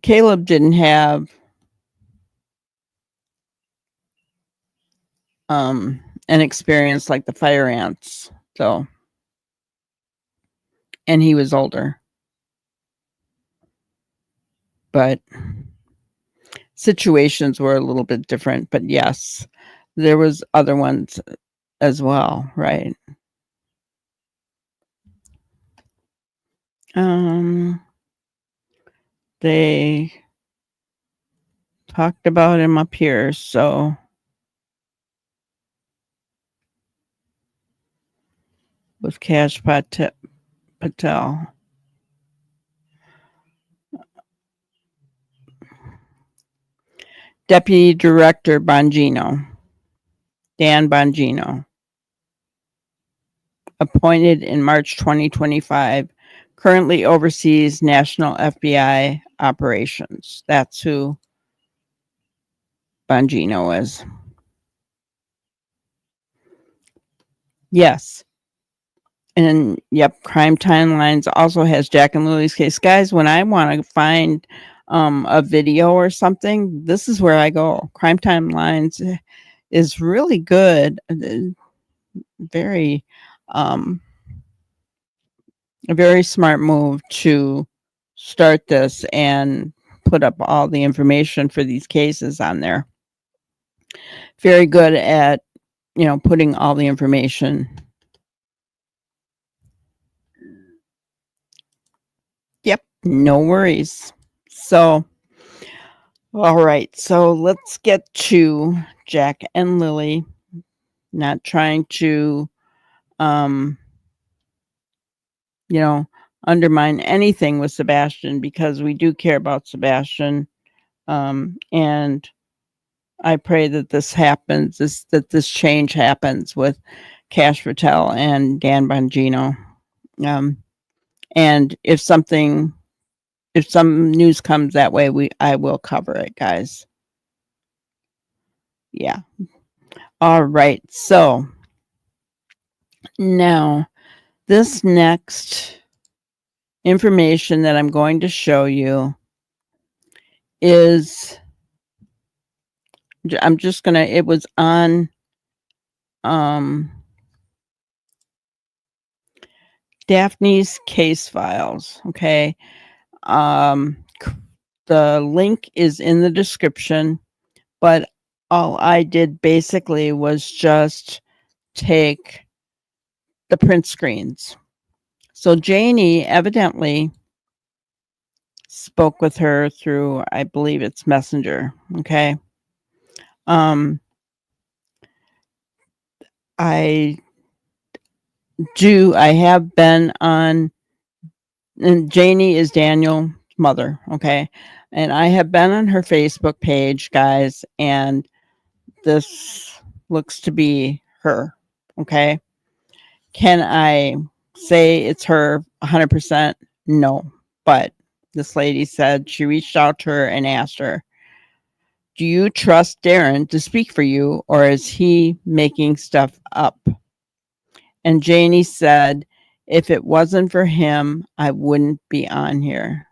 [SPEAKER 2] Caleb didn't have an experience like the fire ants, so, and he was older. But situations were a little bit different, but yes, there was other ones as well, right? Um they talked about him up here, so with Patel. Deputy Director Bongino, Dan Bongino, appointed in March 2025, currently oversees national FBI operations. That's who Bongino is. Yes. And yep, Crime Timelines also has Jack and Lily's case. Guys, when I want to find a video or something, this is where I go. Crime Timelines is really good. Very a very smart move to start this and put up all the information for these cases on there. Very good at, putting all the information. Yep, no worries. So, all right. So let's get to Jack and Lily. Not trying to, um, undermine anything with Sebastian because we do care about Sebastian. And I pray that this happens, that this change happens with Cash Patel and Dan Bongino. And if some news comes that way, I will cover it, guys. Yeah. All right. So now this next information that I'm going to show you is it was on Daphne's case files. Okay. The link is in the description, but all I did basically was just take the print screens. So Janie evidently spoke with her through, I believe it's Messenger. Okay. I have been on, and Janie is Daniel's mother. Okay. And I have been on her Facebook page, guys, and this looks to be her. Okay. Can I say it's her 100%? No. But this lady said she reached out to her and asked her, do you trust Darren to speak for you, or is he making stuff up? And Janie said, if it wasn't for him, I wouldn't be on here.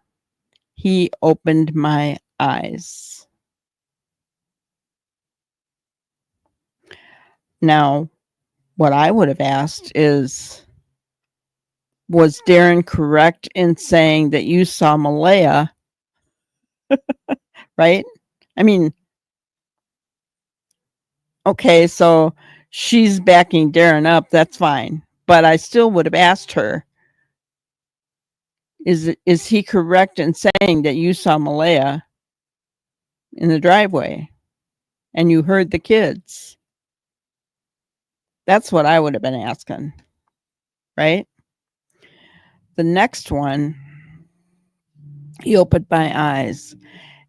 [SPEAKER 2] He opened my eyes. Now, what I would have asked is, was Darren correct in saying that you saw Malaya, right? I mean, okay, so she's backing Darren up, that's fine. But I still would have asked her, is he correct in saying that you saw Malaya in the driveway and you heard the kids? That's what I would have been asking, right? The next one, he opened my eyes.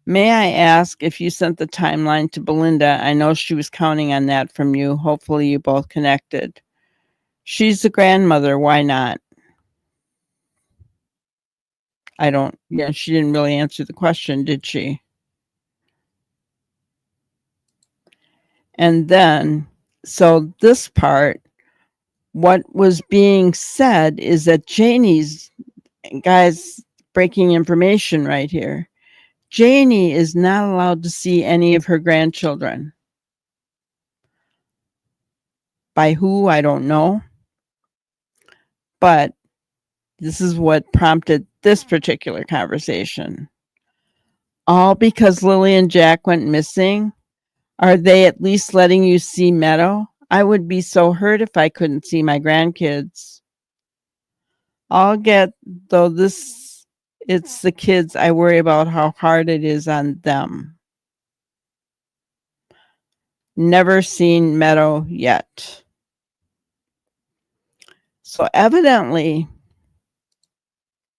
[SPEAKER 2] May I ask if you sent the timeline to Belinda? I know she was counting on that from you. Hopefully you both connected. She's the grandmother. Why not? I don't, yeah, she didn't really answer the question, did she? And then, so this part, what was being said is that Janie's, guys, breaking information right here. Janie is not allowed to see any of her grandchildren. By who, I don't know. But this is what prompted this particular conversation. All because Lily and Jack went missing? Are they at least letting you see Meadow? I would be so hurt if I couldn't see my grandkids. I'll get, though this, it's the kids. I worry about how hard it is on them. Never seen Meadow yet. So evidently,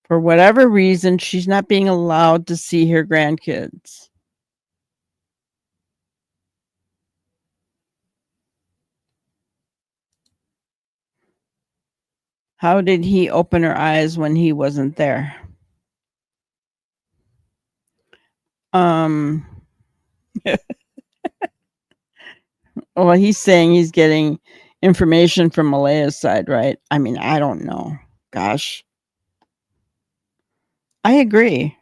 [SPEAKER 2] for whatever reason, she's not being allowed to see her grandkids. How did he open her eyes when he wasn't there? Well, he's saying he's getting information from Malaya's side, right? I mean, I don't know. Gosh. I agree.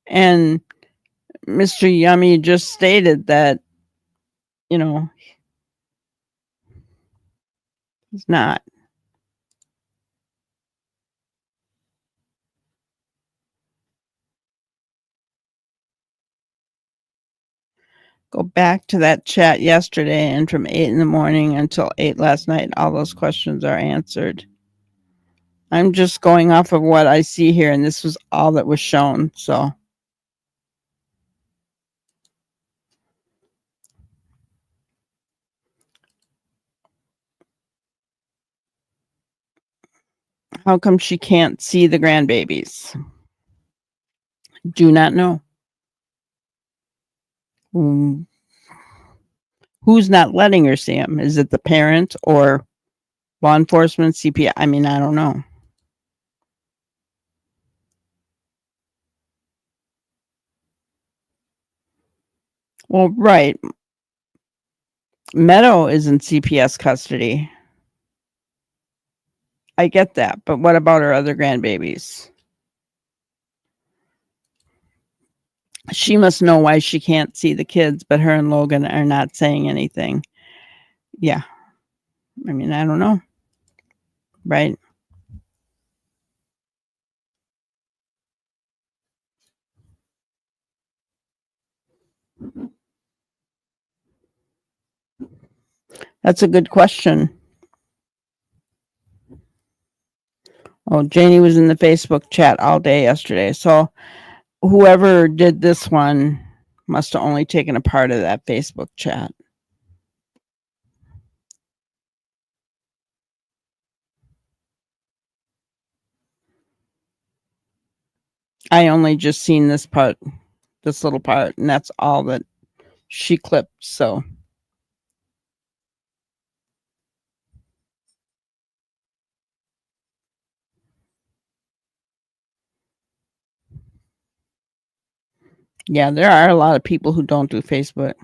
[SPEAKER 2] And Mr. Yummy just stated that, you know, he's not. Go back to that chat yesterday, and from 8 in the morning until 8 last night, all those questions are answered. I'm just going off of what I see here, and this was all that was shown. So how come she can't see the grandbabies? Do not know. Who's not letting her see them? Is it the parent or law enforcement, CPI? I mean, I don't know. Well, right. Meadow is in CPS custody. I get that, but what about her other grandbabies? She must know why she can't see the kids, but her and Logan are not saying anything. Yeah. I mean, I don't know. Right? That's a good question. Oh, Janie was in the Facebook chat all day yesterday. So whoever did this one must have only taken a part of that Facebook chat. I only just seen this part, this little part, and that's all that she clipped. So yeah, there are a lot of people who don't do Facebook.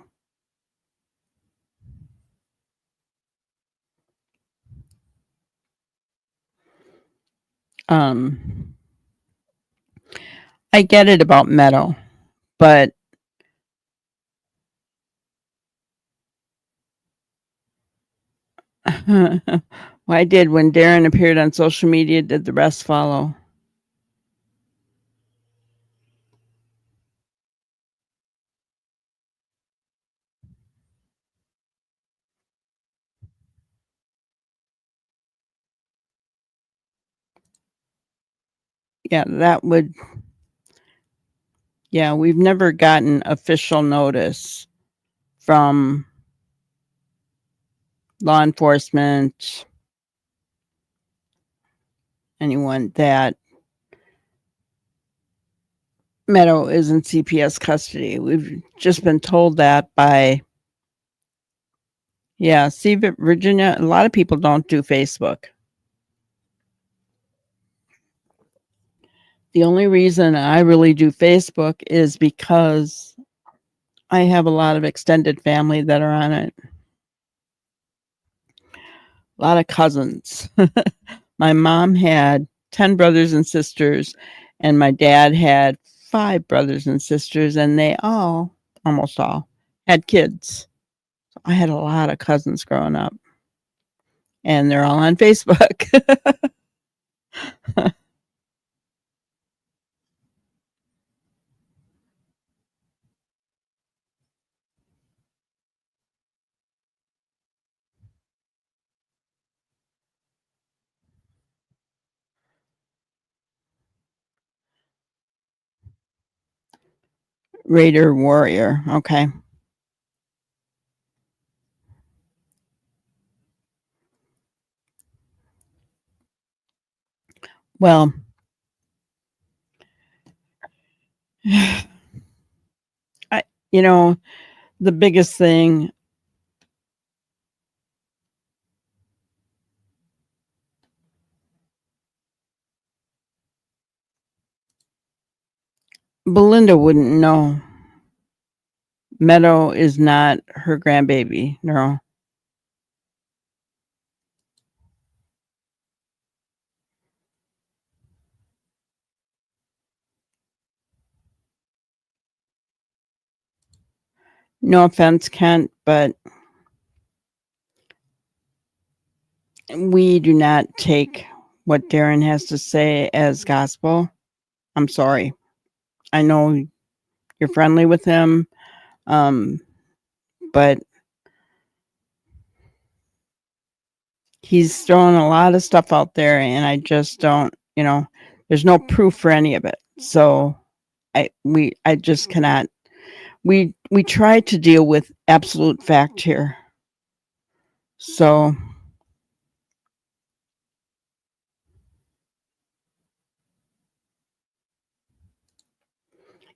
[SPEAKER 2] I get it about Meadow, but Well, I did. When Darren appeared on social media, did the rest follow? Yeah, that would. Yeah, we've never gotten official notice from law enforcement, anyone, that Meadow is in CPS custody. We've just been told that by, yeah, see, Virginia, a lot of people don't do Facebook. The only reason I really do Facebook is because I have a lot of extended family that are on it. A lot of cousins. My mom had 10 brothers and sisters, and my dad had 5 brothers and sisters, and they all, almost all, had kids. So I had a lot of cousins growing up, and they're all on Facebook. Raider Warrior. Okay. Well, I, you know, the biggest thing, Belinda wouldn't know. Meadow is not her grandbaby. No. No offense, Kent, but we do not take what Darren has to say as gospel. I'm sorry. I know you're friendly with him, but he's throwing a lot of stuff out there, and I just don't, there's no proof for any of it. So I just cannot. We try to deal with absolute fact here. So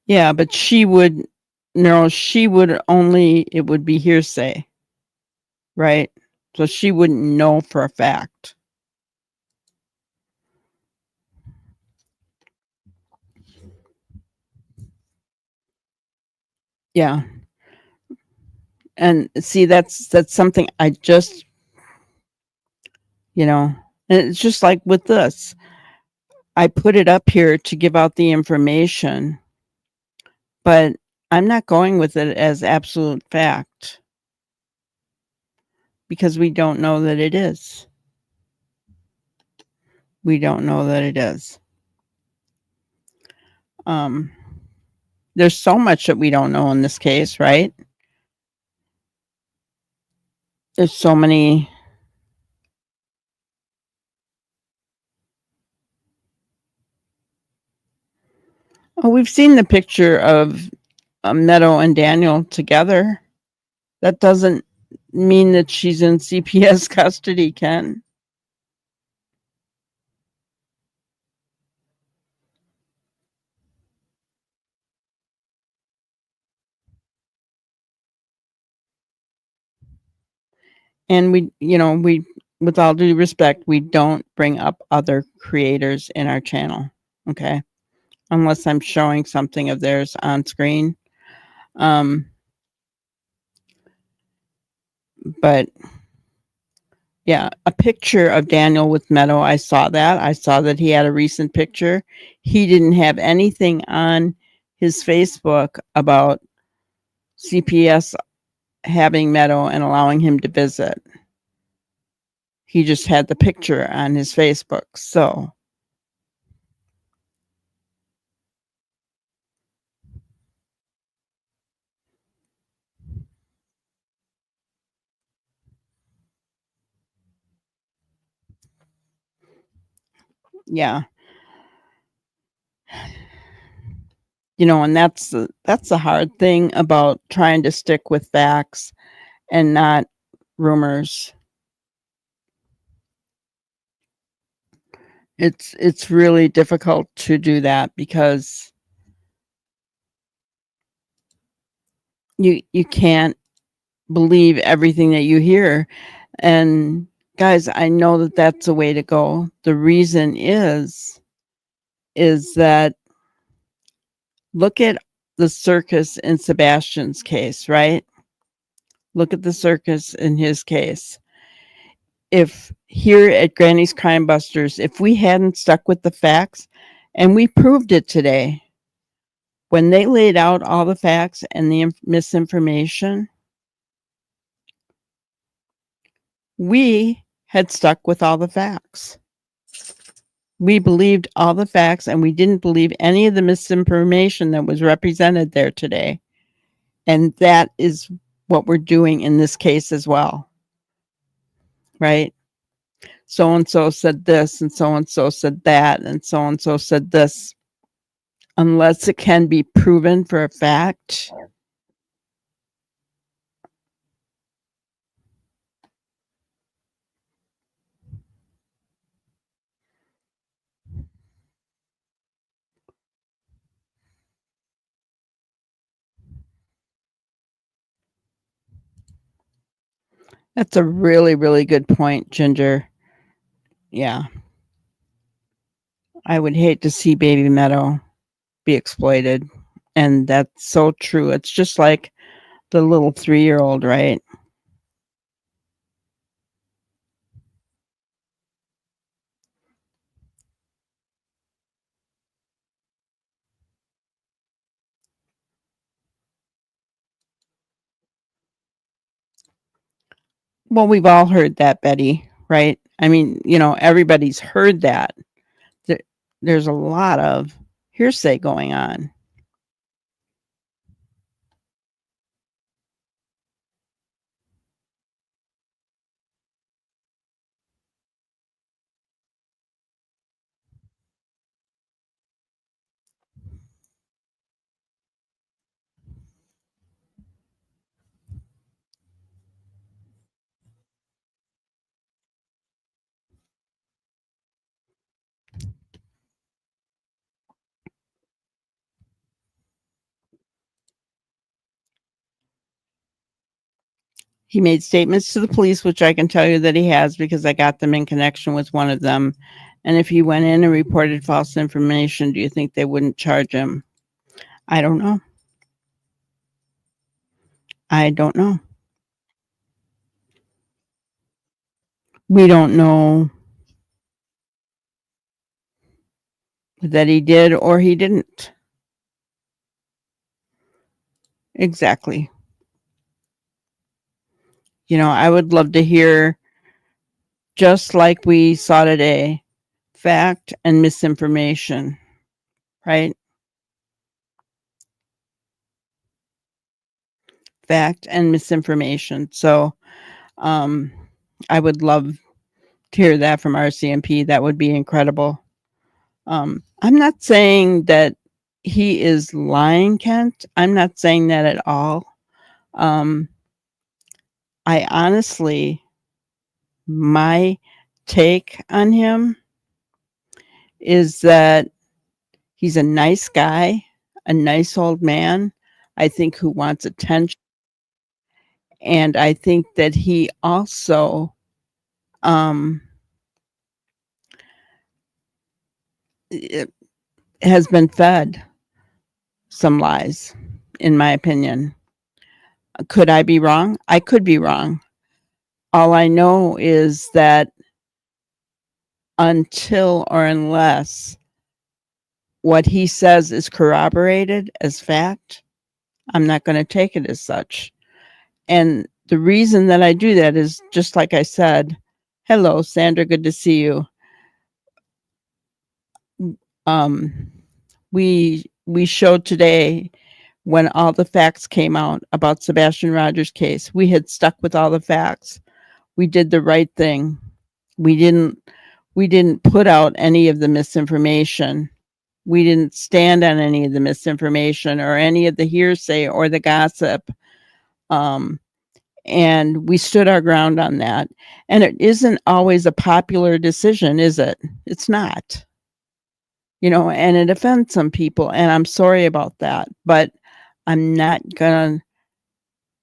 [SPEAKER 2] yeah, but she would, no, she would only, it would be hearsay, right? So she wouldn't know for a fact. Yeah. And see, that's something I just, and it's just like with this. I put it up here to give out the information, but I'm not going with it as absolute fact because we don't know that it is. We don't know that it is. Um, there's so much that we don't know in this case, right? There's so many. Oh, we've seen the picture of Meadow and Daniel together. That doesn't mean that she's in CPS custody, Ken. And we, with all due respect, we don't bring up other creators in our channel, okay? Unless I'm showing something of theirs on screen. But yeah, a picture of Daniel with Meadow, I saw that. I saw that he had a recent picture. He didn't have anything on his Facebook about CPS having Meadow and allowing him to visit. He just had the picture on his Facebook. So yeah, and that's the hard thing about trying to stick with facts and not rumors. It's really difficult to do that because you can't believe everything that you hear. And guys, I know that that's the way to go. The reason is that look at the circus in Sebastian's case, right? Look at the circus in his case. If here at Granny's Crime Busters, if we hadn't stuck with the facts, and we proved it today, when they laid out all the facts and the misinformation, we had stuck with all the facts. We believed all the facts and we didn't believe any of the misinformation that was represented there today. And that is what we're doing in this case as well, right? So and so said this, and so said that, and so said this. Unless it can be proven for a fact, that's a really, really good point, Ginger. Yeah. I would hate to see Baby Meadow be exploited. And that's so true. It's just like the little 3-year-old, right? Well, we've all heard that, Betty, right? I mean, everybody's heard that. There's a lot of hearsay going on. He made statements to the police, which I can tell you that he has because I got them in connection with one of them. And if he went in and reported false information, do you think they wouldn't charge him? I don't know. I don't know. We don't know that he did or he didn't. Exactly. I would love to hear, just like we saw today, fact and misinformation, right? Fact and misinformation. So I would love to hear that from RCMP. That would be incredible. I'm not saying that he is lying, Kent. I'm not saying that at all. I honestly, my take on him is that he's a nice guy, a nice old man, I think, who wants attention. And I think that he also has been fed some lies, in my opinion. Could I be wrong? I could be wrong. All I know is that until or unless what he says is corroborated as fact, I'm not going to take it as such. And the reason that I do that is just like I said, Hello, Sandra. Good to see you. Um, we showed today when all the facts came out about Sebastian Rogers' case. We had stuck with all the facts. We did the right thing. We didn't we didn't put out any of the misinformation. We didn't stand on any of the misinformation or any of the hearsay or the gossip. Um, and we stood our ground on that. And it isn't always a popular decision, is it? It's not. And it offends some people, and I'm sorry about that, but I'm not gonna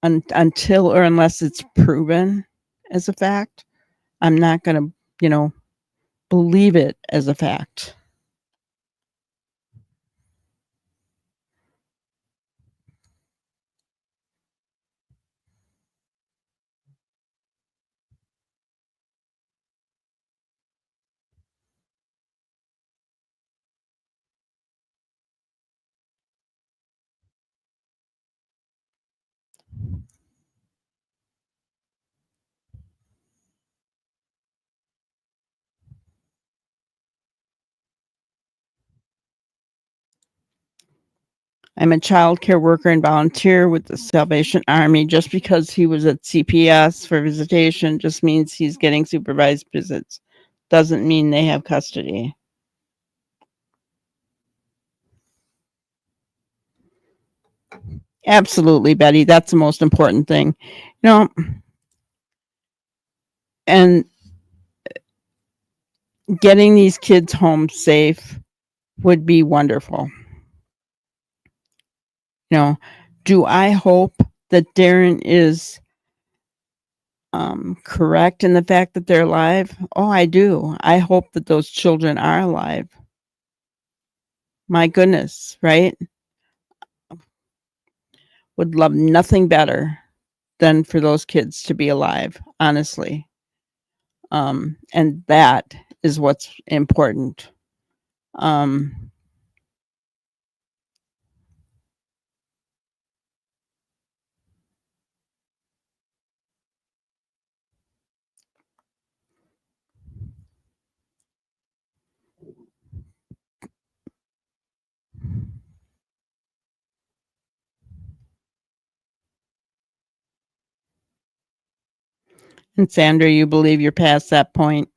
[SPEAKER 2] until or unless it's proven as a fact, I'm not gonna, you know, believe it as a fact. I'm a child care worker and volunteer with the Salvation Army. Just because he was at CPS for visitation just means he's getting supervised visits. Doesn't mean they have custody. Absolutely, Betty. That's the most important thing. You know, and getting these kids home safe would be wonderful. Do I hope that Darren is correct in the fact that they're alive? Oh, I do. I hope that those children are alive. My goodness, right? Would love nothing better than for those kids to be alive, honestly. And that is what's important. Um, and Sandra, you believe you're past that point.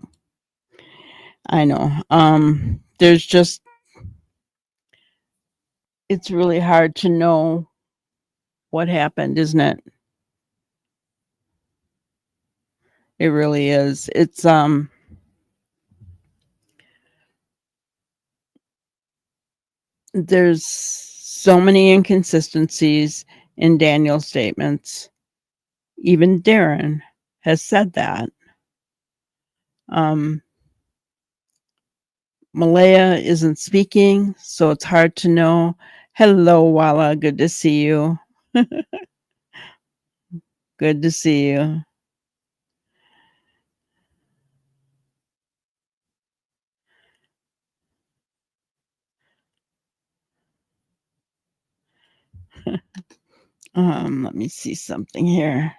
[SPEAKER 2] I know. There's just, it's really hard to know what happened, isn't it? It really is. There's so many inconsistencies in Daniel's statements. Even Darren has said that. Um, Malaya isn't speaking, so it's hard to know. Hello, Walla. Good to see you. Good to see you. Let me see something here.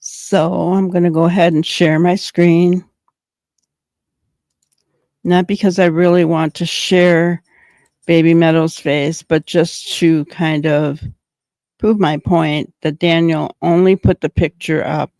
[SPEAKER 2] So I'm going to go ahead and share my screen. Not because I really want to share Baby Meadow's face, but just to kind of prove my point that Daniel only put the picture up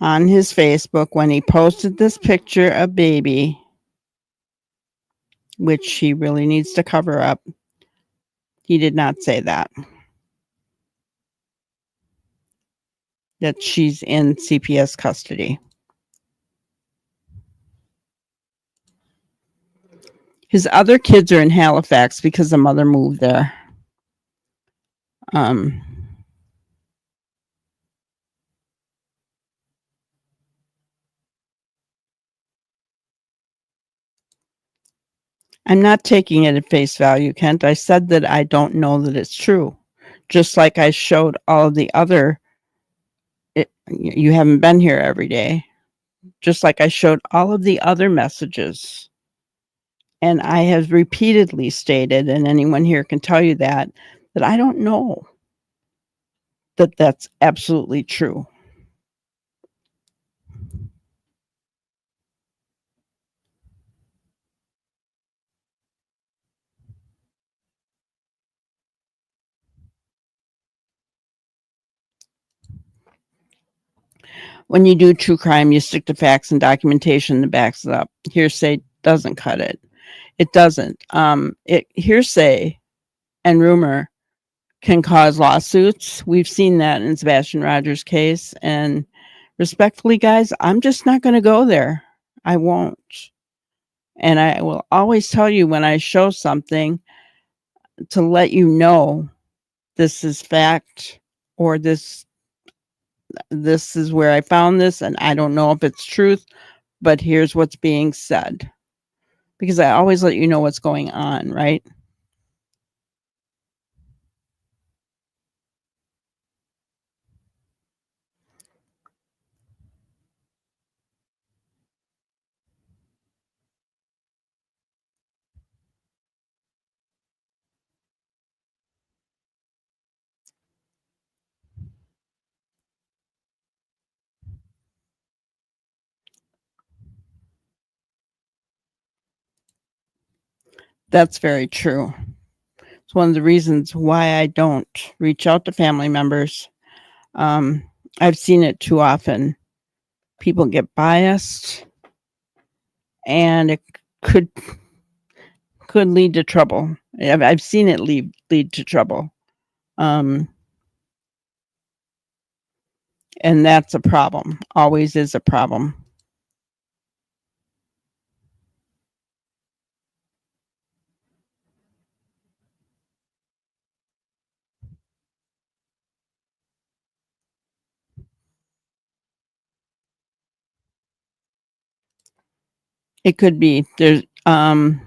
[SPEAKER 2] on his Facebook when he posted this picture of baby, which he really needs to cover up. He did not say that. that she's in CPS custody. His other kids are in Halifax because the mother moved there. Um, I'm not taking it at face value, Kent. I said that I don't know that it's true. Just like I showed all of the other, you haven't been here every day. Just like I showed all of the other messages. And I have repeatedly stated, and anyone here can tell you that I don't know that that's absolutely true. When you do true crime, you stick to facts and documentation that backs it up. Hearsay doesn't cut it. It doesn't. Hearsay and rumor can cause lawsuits. We've seen that in Sebastian Rogers' case. And respectfully, guys, I'm just not going to go there. I won't. And I will always tell you when I show something to let you know this is fact, or this is where I found this, and I don't know if it's truth, but here's what's being said. Because I always let you know what's going on, right? That's very true. It's one of the reasons why I don't reach out to family members. I've seen it too often. People get biased, and it could lead to trouble. I've seen it lead to trouble, and that's a problem. Always is a problem. It could be there's the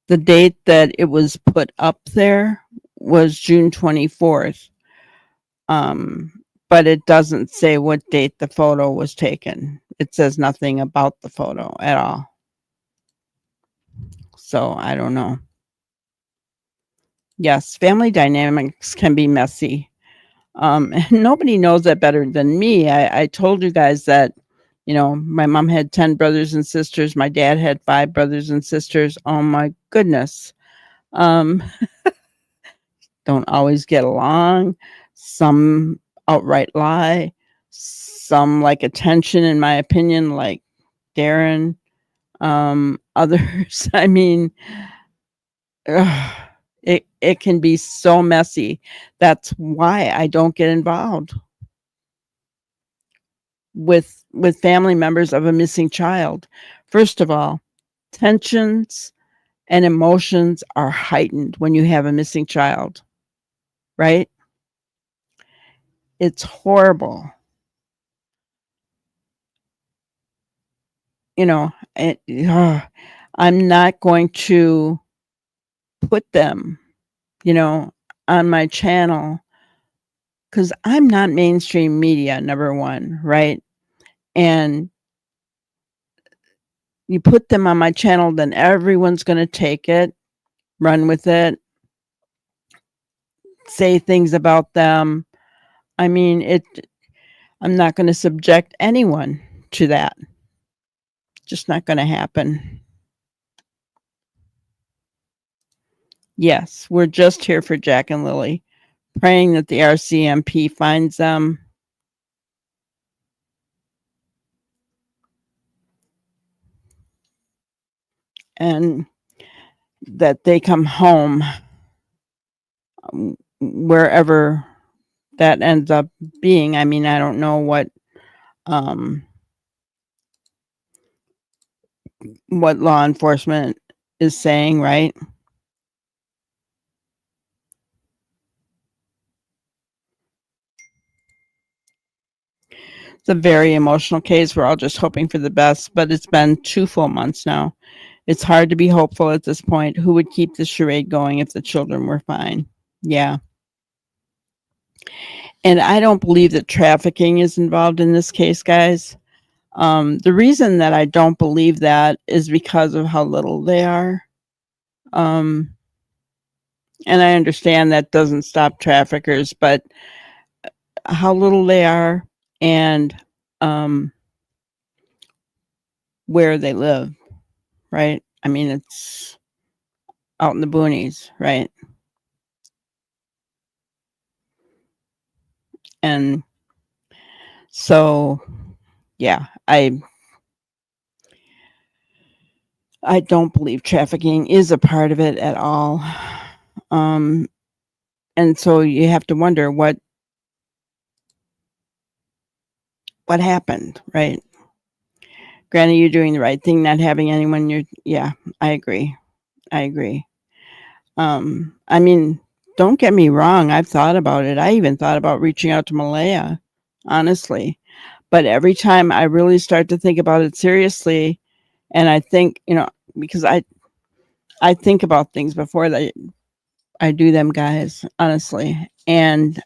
[SPEAKER 2] date that it was put up there was June 24th. But it doesn't say what date the photo was taken. It says nothing about the photo at all. So I don't know. Yes, family dynamics can be messy. And nobody knows that better than me. I told you guys that, my mom had 10 brothers and sisters. My dad had 5 brothers and sisters. Oh my goodness. Um, don't always get along. Some outright lie. Some like attention, in my opinion, like Darren. Others, I mean, ugh, it can be so messy. That's why I don't get involved with family members of a missing child. First of all, tensions and emotions are heightened when you have a missing child, right? It's horrible. I'm not going to put them, you know, on my channel because I'm not mainstream media, number one, right? And you put them on my channel, then everyone's going to take it, run with it, say things about them. I mean, I'm not going to subject anyone to that. Just not going to happen. Yes, we're just here for Jack and Lily, praying that the RCMP finds them. And that they come home, wherever that ends up being. I mean, I don't know um, what law enforcement is saying, right? It's a very emotional case. We're all just hoping for the best, but it's been 2 full months now. It's hard to be hopeful at this point. Who would keep the charade going if the children were fine? Yeah. And I don't believe that trafficking is involved in this case, guys. The reason that I don't believe that is because of how little they are. Um, and I understand that doesn't stop traffickers, but how little they are and um, where they live, right? I mean, it's out in the boonies, right? And so, yeah, I don't believe trafficking is a part of it at all. Um, and so you have to wonder what happened, right? Granted, you're doing the right thing, not having anyone. Yeah, I agree. I agree. I mean, don't get me wrong. I've thought about it. I even thought about reaching out to Malaya, honestly. But every time I really start to think about it seriously, and I think, because I think about things before that I do them, guys, honestly. And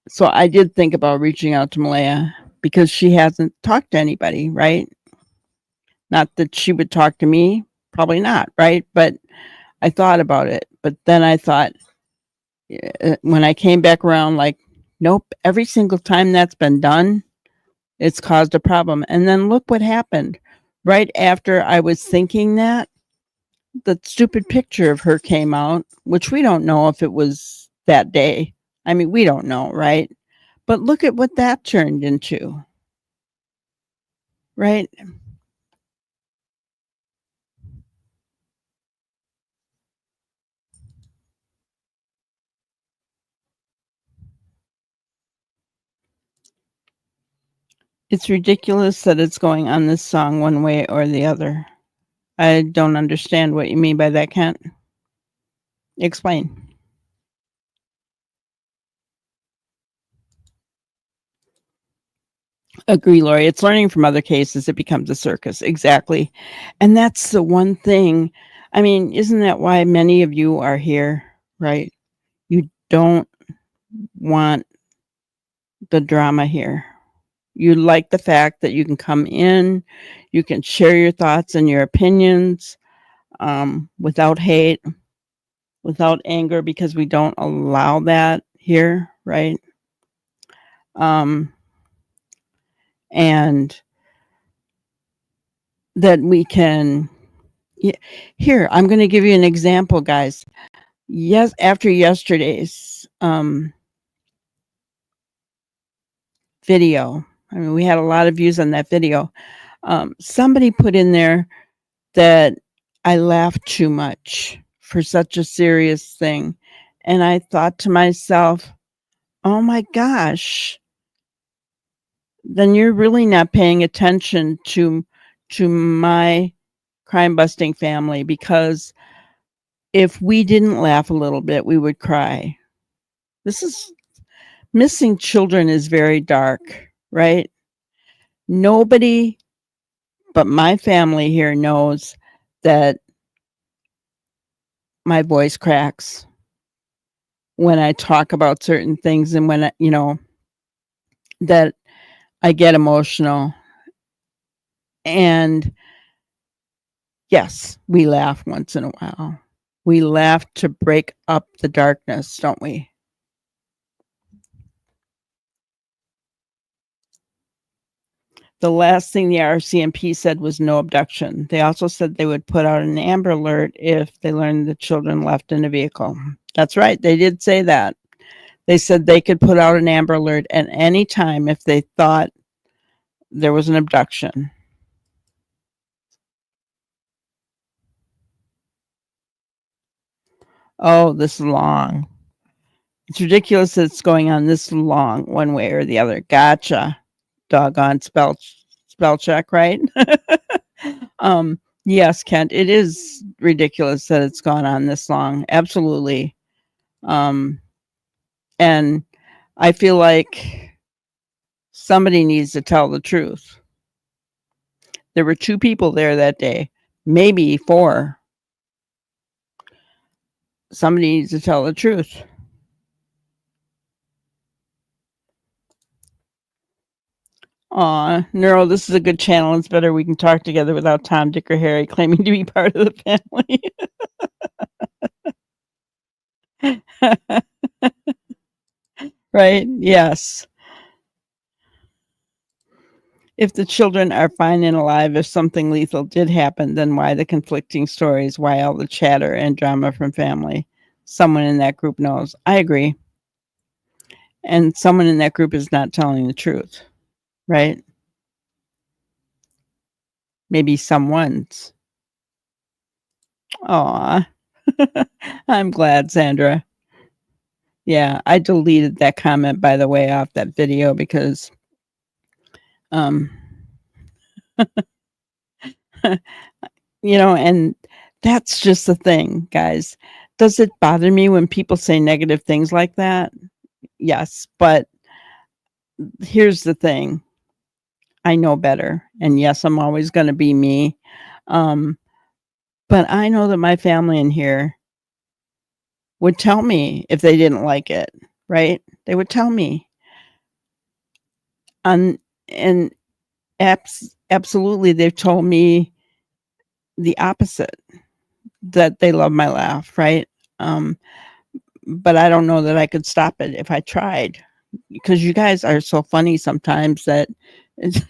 [SPEAKER 2] so I did think about reaching out to Malaya because she hasn't talked to anybody, right? Not that she would talk to me, probably not, right? But I thought about it. But then I thought, when I came back around, like, nope, every single time that's been done, it's caused a problem. And then look what happened. Right after I was thinking that, the stupid picture of her came out, which we don't know if it was that day. I mean, we don't know, right? But look at what that turned into, right? It's ridiculous that it's going on this song one way or the other. I don't understand what you mean by that, Kent. Explain. Agree, Lori. It's learning from other cases. It becomes a circus. Exactly. And that's the one thing. I mean, isn't that why many of you are here, right? You don't want the drama here. You like the fact that you can come in, you can share your thoughts and your opinions without hate, without anger, because we don't allow that here, right? Um, and that we can. Here, I'm going to give you an example, guys. Yes, after yesterday's video, I mean, we had a lot of views on that video. Somebody put in there that I laughed too much for such a serious thing. And I thought to myself, oh my gosh, then you're really not paying attention to my crime busting family, because if we didn't laugh a little bit, we would cry. This is Missing children is very dark, right? Nobody but my family here knows that my voice cracks when I talk about certain things, and when that I get emotional. And yes, we laugh once in a while. We laugh to break up the darkness, don't we? The last thing the RCMP said was no abduction. They also said they would put out an Amber Alert if they learned the children left in a vehicle. That's right. They did say that. They said they could put out an Amber Alert at any time if they thought there was an abduction. Oh, this long. It's ridiculous that it's going on this long, one way or the other. Gotcha. Doggone spell check, right? Yes, Kent, it is ridiculous that it's gone on this long. Absolutely. Um, and I feel like somebody needs to tell the truth. There were 2 people there that day, maybe 4. Somebody needs to tell the truth. Aw, Neuro, this is a good channel. It's better we can talk together without Tom, Dick, or Harry claiming to be part of the family. Right? Yes. If the children are fine and alive, if something lethal did happen, then why the conflicting stories? Why all the chatter and drama from family? Someone in that group knows. I agree. And someone in that group is not telling the truth, right? Maybe someone's. Aw. I'm glad, Sandra. Yeah, I deleted that comment, by the way, off that video because um and that's just the thing, guys. Does it bother me when people say negative things like that? Yes, but here's the thing. I know better. And yes, I'm always going to be me. Um, but I know that my family in here would tell me if they didn't like it, right? They would tell me. And absolutely, they've told me the opposite, that they love my laugh, right? Um, but I don't know that I could stop it if I tried, because you guys are so funny sometimes that it's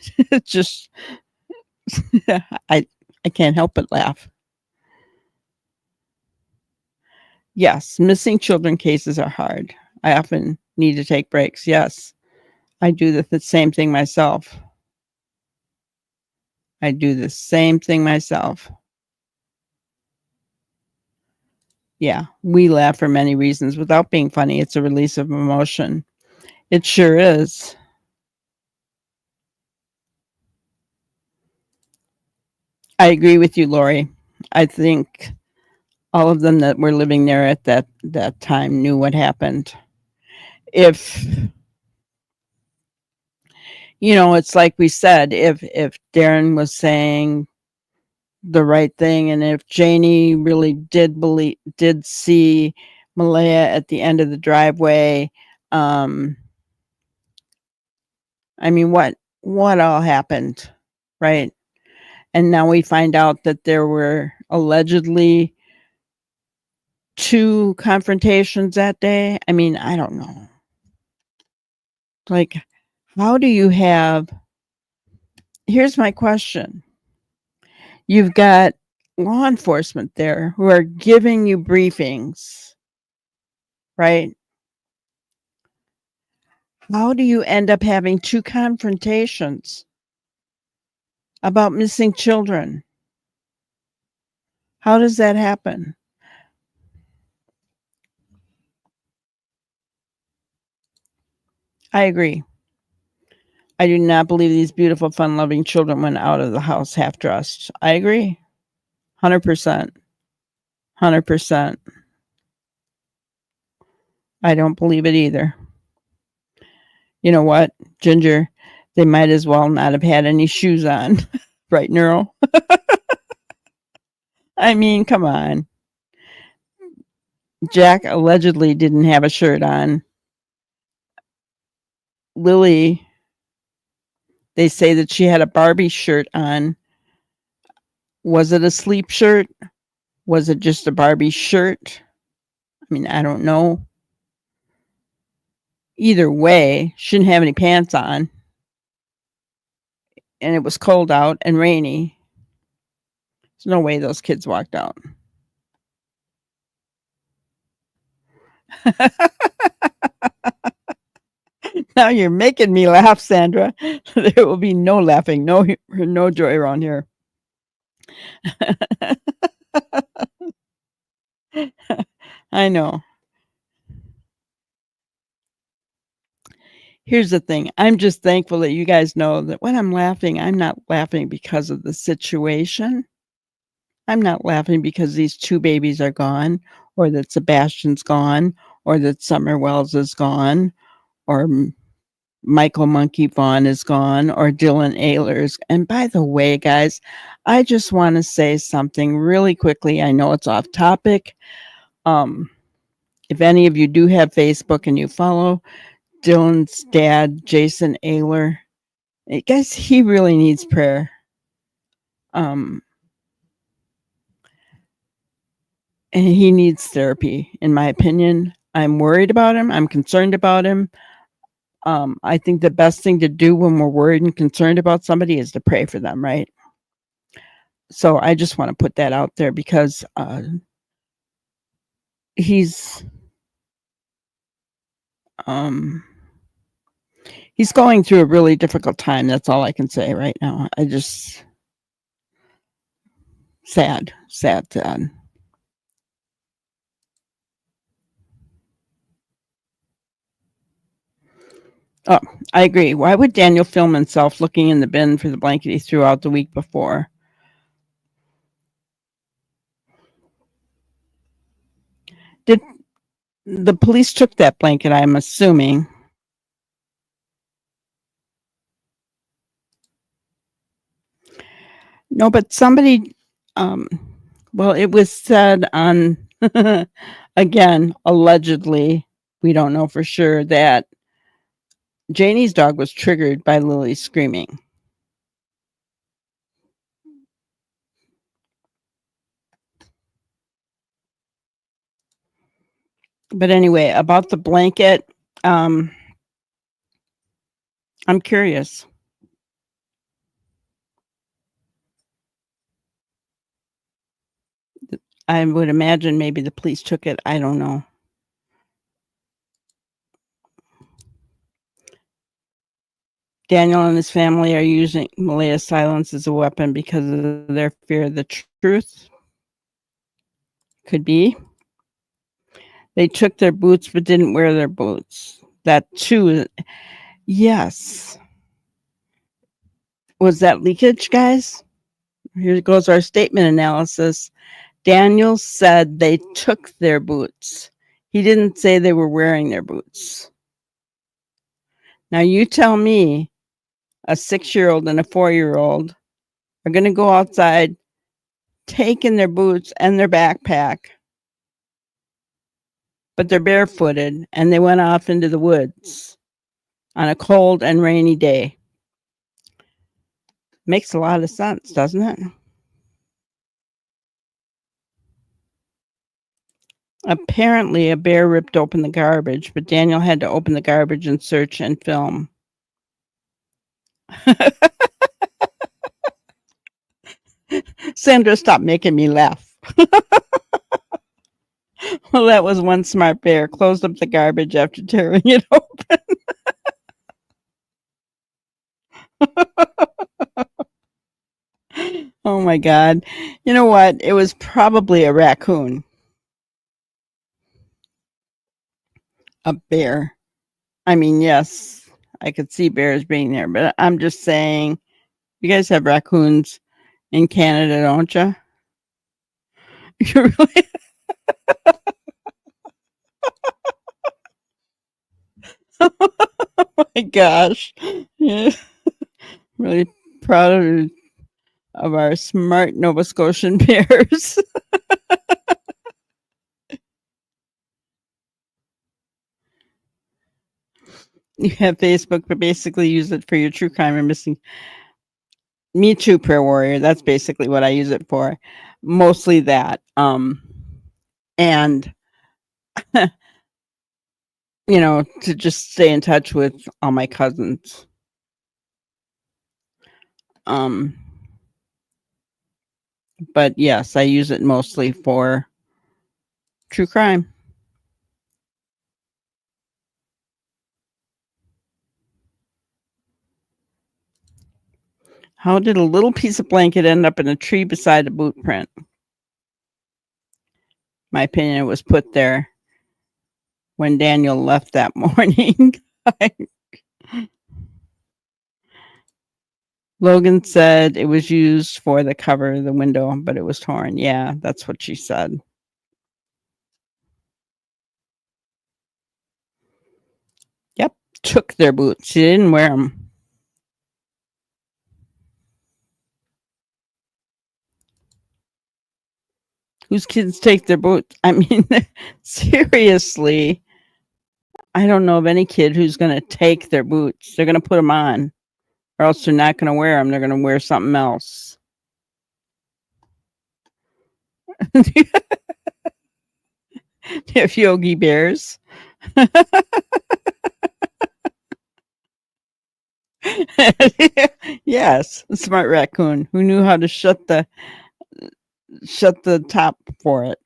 [SPEAKER 2] just I I can't help but laugh. Yes, missing children cases are hard. I often need to take breaks. Yes, I do the same thing myself. I do the same thing myself. Yeah, we laugh for many reasons without being funny. It's a release of emotion. It sure is. I agree with you, Lori. I think all of them that were living there at that time knew what happened. If it's like we said, if Darren was saying the right thing, and if Janie really did see Malaya at the end of the driveway, um, I mean, what all happened, right? And now we find out that there were allegedly 2 confrontations that day. I mean, I don't know. Like, how do you have here's my question. You've got law enforcement there who are giving you briefings, right? How do you end up having 2 confrontations about missing children? How does that happen? I agree. I do not believe these beautiful, fun-loving children went out of the house half-dressed. I agree. 100%. 100%. I don't believe it either. You know what, Ginger? They might as well not have had any shoes on. Right, Neural? I mean, come on. Jack allegedly didn't have a shirt on. Lily, they say that she had a Barbie shirt on. Was it a sleep shirt? Was it just a Barbie shirt? I mean, I don't know. Either way, she didn't have any pants on. And it was cold out and rainy. There's no way those kids walked out. Now you're making me laugh, Sandra. There will be no laughing, no joy around here. I know. Here's the thing. I'm just thankful that you guys know that when I'm laughing, I'm not laughing because of the situation. I'm not laughing because these 2 babies are gone, or that Sebastian's gone, or that Summer Wells is gone, or Michael Monkey Vaughn is gone, or Dylan Ayler's. And by the way, guys, I just want to say something really quickly. I know it's off topic. Um, if any of you do have Facebook and you follow Dylan's dad, Jason Ayler, guys, he really needs prayer. Um, and he needs therapy, in my opinion. I'm worried about him. I'm concerned about him. I think the best thing to do when we're worried and concerned about somebody is to pray for them, right? So I just want to put that out there because he's um, he's going through a really difficult time. That's all I can say right now. I just sad, sad, sad. Oh, I agree. Why would Daniel film himself looking in the bin for the blanket he threw out the week before? Did the police took that blanket, I'm assuming. No, but somebody, um, well, it was said on, again, allegedly, we don't know for sure, that Janie's dog was triggered by Lily screaming. But anyway, about the blanket, um, I'm curious. I would imagine maybe the police took it. I don't know. Daniel and his family are using Malaya's silence as a weapon because of their fear of the truth. Could be. They took their boots but didn't wear their boots. That too. Yes. Was that leakage, guys? Here goes our statement analysis. Daniel said they took their boots. He didn't say they were wearing their boots. Now you tell me a 6-year-old and a 4-year-old are going to go outside taking their boots and their backpack, but they're barefooted and they went off into the woods on a cold and rainy day. Makes a lot of sense, doesn't it? Apparently, a bear ripped open the garbage, but Daniel had to open the garbage and search and film. Sandra, stop making me laugh. Well, that was one smart bear. Closed up the garbage after tearing it open. Oh my God. You know what? It was probably a raccoon. A bear. I mean, yes, I could see bears being there, but I'm just saying, you guys have raccoons in Canada, don't you? You really? Oh my gosh. Yeah. Really proud of our smart Nova Scotian bears. You have Facebook, but basically use it for your true crime and missing. Me too, prayer warrior. That's basically what I use it for. Mostly that. And to just stay in touch with all my cousins. Um, but yes, I use it mostly for true crime. How did a little piece of blanket end up in a tree beside a boot print? My opinion, it was put there when Daniel left that morning. Logan said it was used for the cover of the window, but it was torn. Yeah, that's what she said. Yep, took their boots. She didn't wear them. Whose kids take their boots? I mean, seriously, I don't know of any kid who's going to take their boots. They're going to put them on, or else they're not going to wear them. They're going to wear something else. If Yogi Bears. Yes, a smart raccoon who knew how to shut the top for it.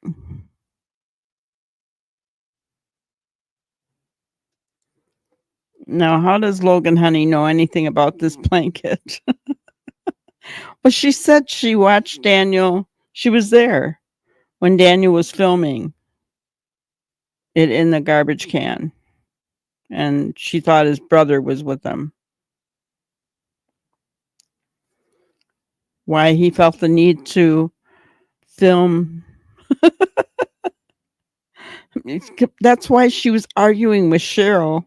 [SPEAKER 2] Now, how does Logan Honey know anything about this blanket? Well, she said she watched Daniel. She was there when Daniel was filming it in the garbage can, and she thought his brother was with them. Why he felt the need to film. That's why she was arguing with Cheryl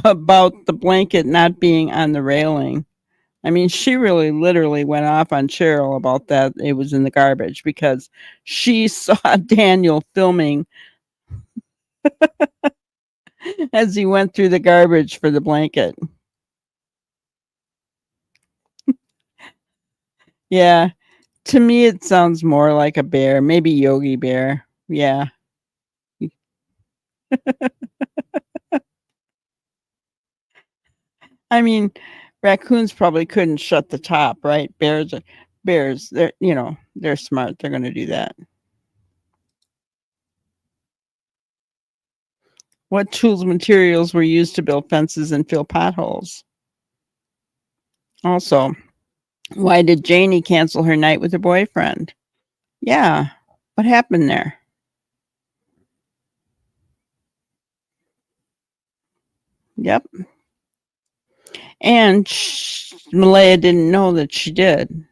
[SPEAKER 2] about the blanket not being on the railing. I mean, she really literally went off on Cheryl about that it was in the garbage because she saw Daniel filming as he went through the garbage for the blanket. Yeah, to me it sounds more like a bear, maybe Yogi Bear. Yeah. I mean, raccoons probably couldn't shut the top, right? Bears, they're smart. They're going to do that. What tools and materials were used to build fences and fill potholes? Also, why did Janie cancel her night with her boyfriend? Yeah. What happened there? Yep. And Malaya didn't know that she did,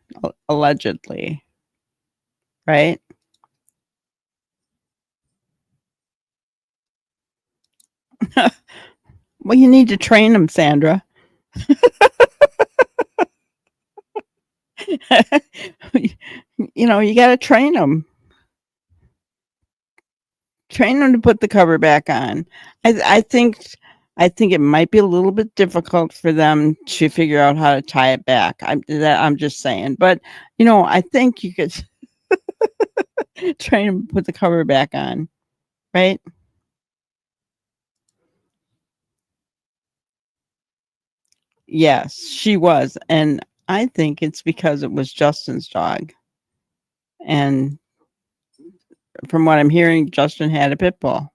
[SPEAKER 2] allegedly. Right? Well, you need to train them, Sandra. You got to train them. Train them to put the cover back on. I think it might be a little bit difficult for them to figure out how to tie it back. I'm just saying, but I think you could train them to put the cover back on, right? Yes, she was, and I think it's because it was Justin's dog, and from what I'm hearing, Justin had a pit bull.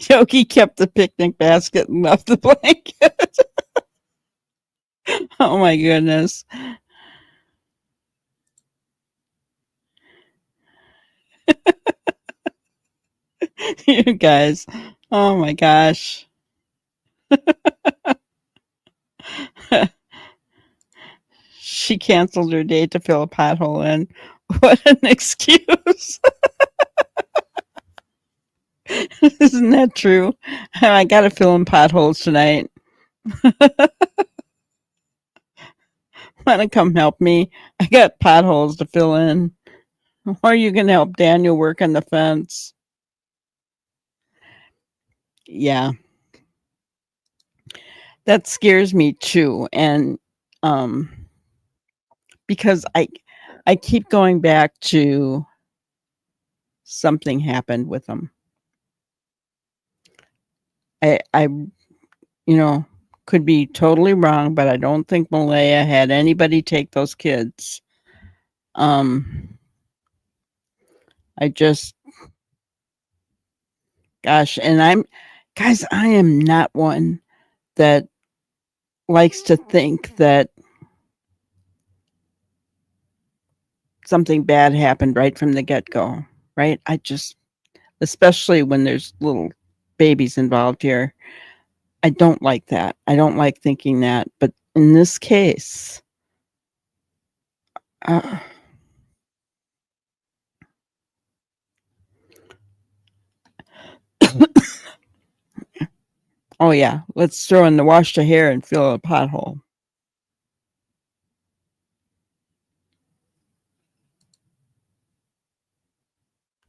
[SPEAKER 2] Yogi kept the picnic basket and left the blanket. Oh my goodness. You guys. Oh my gosh. She canceled her date to fill a pothole in. What an excuse. Isn't that true? I got to fill in potholes tonight. Want to come help me? I got potholes to fill in. Or are you going to help Daniel work on the fence? Yeah, that scares me too. And um, because I keep going back to something happened with them. I could be totally wrong, but I don't think Malaya had anybody take those kids. Um, I just Gosh, and guys, I am not one that likes to think that something bad happened right from the get go, right? Especially when there's little babies involved here, I don't like that. I don't like thinking that. But in this case, uh, oh yeah, let's throw in the wash the hair and fill a pothole.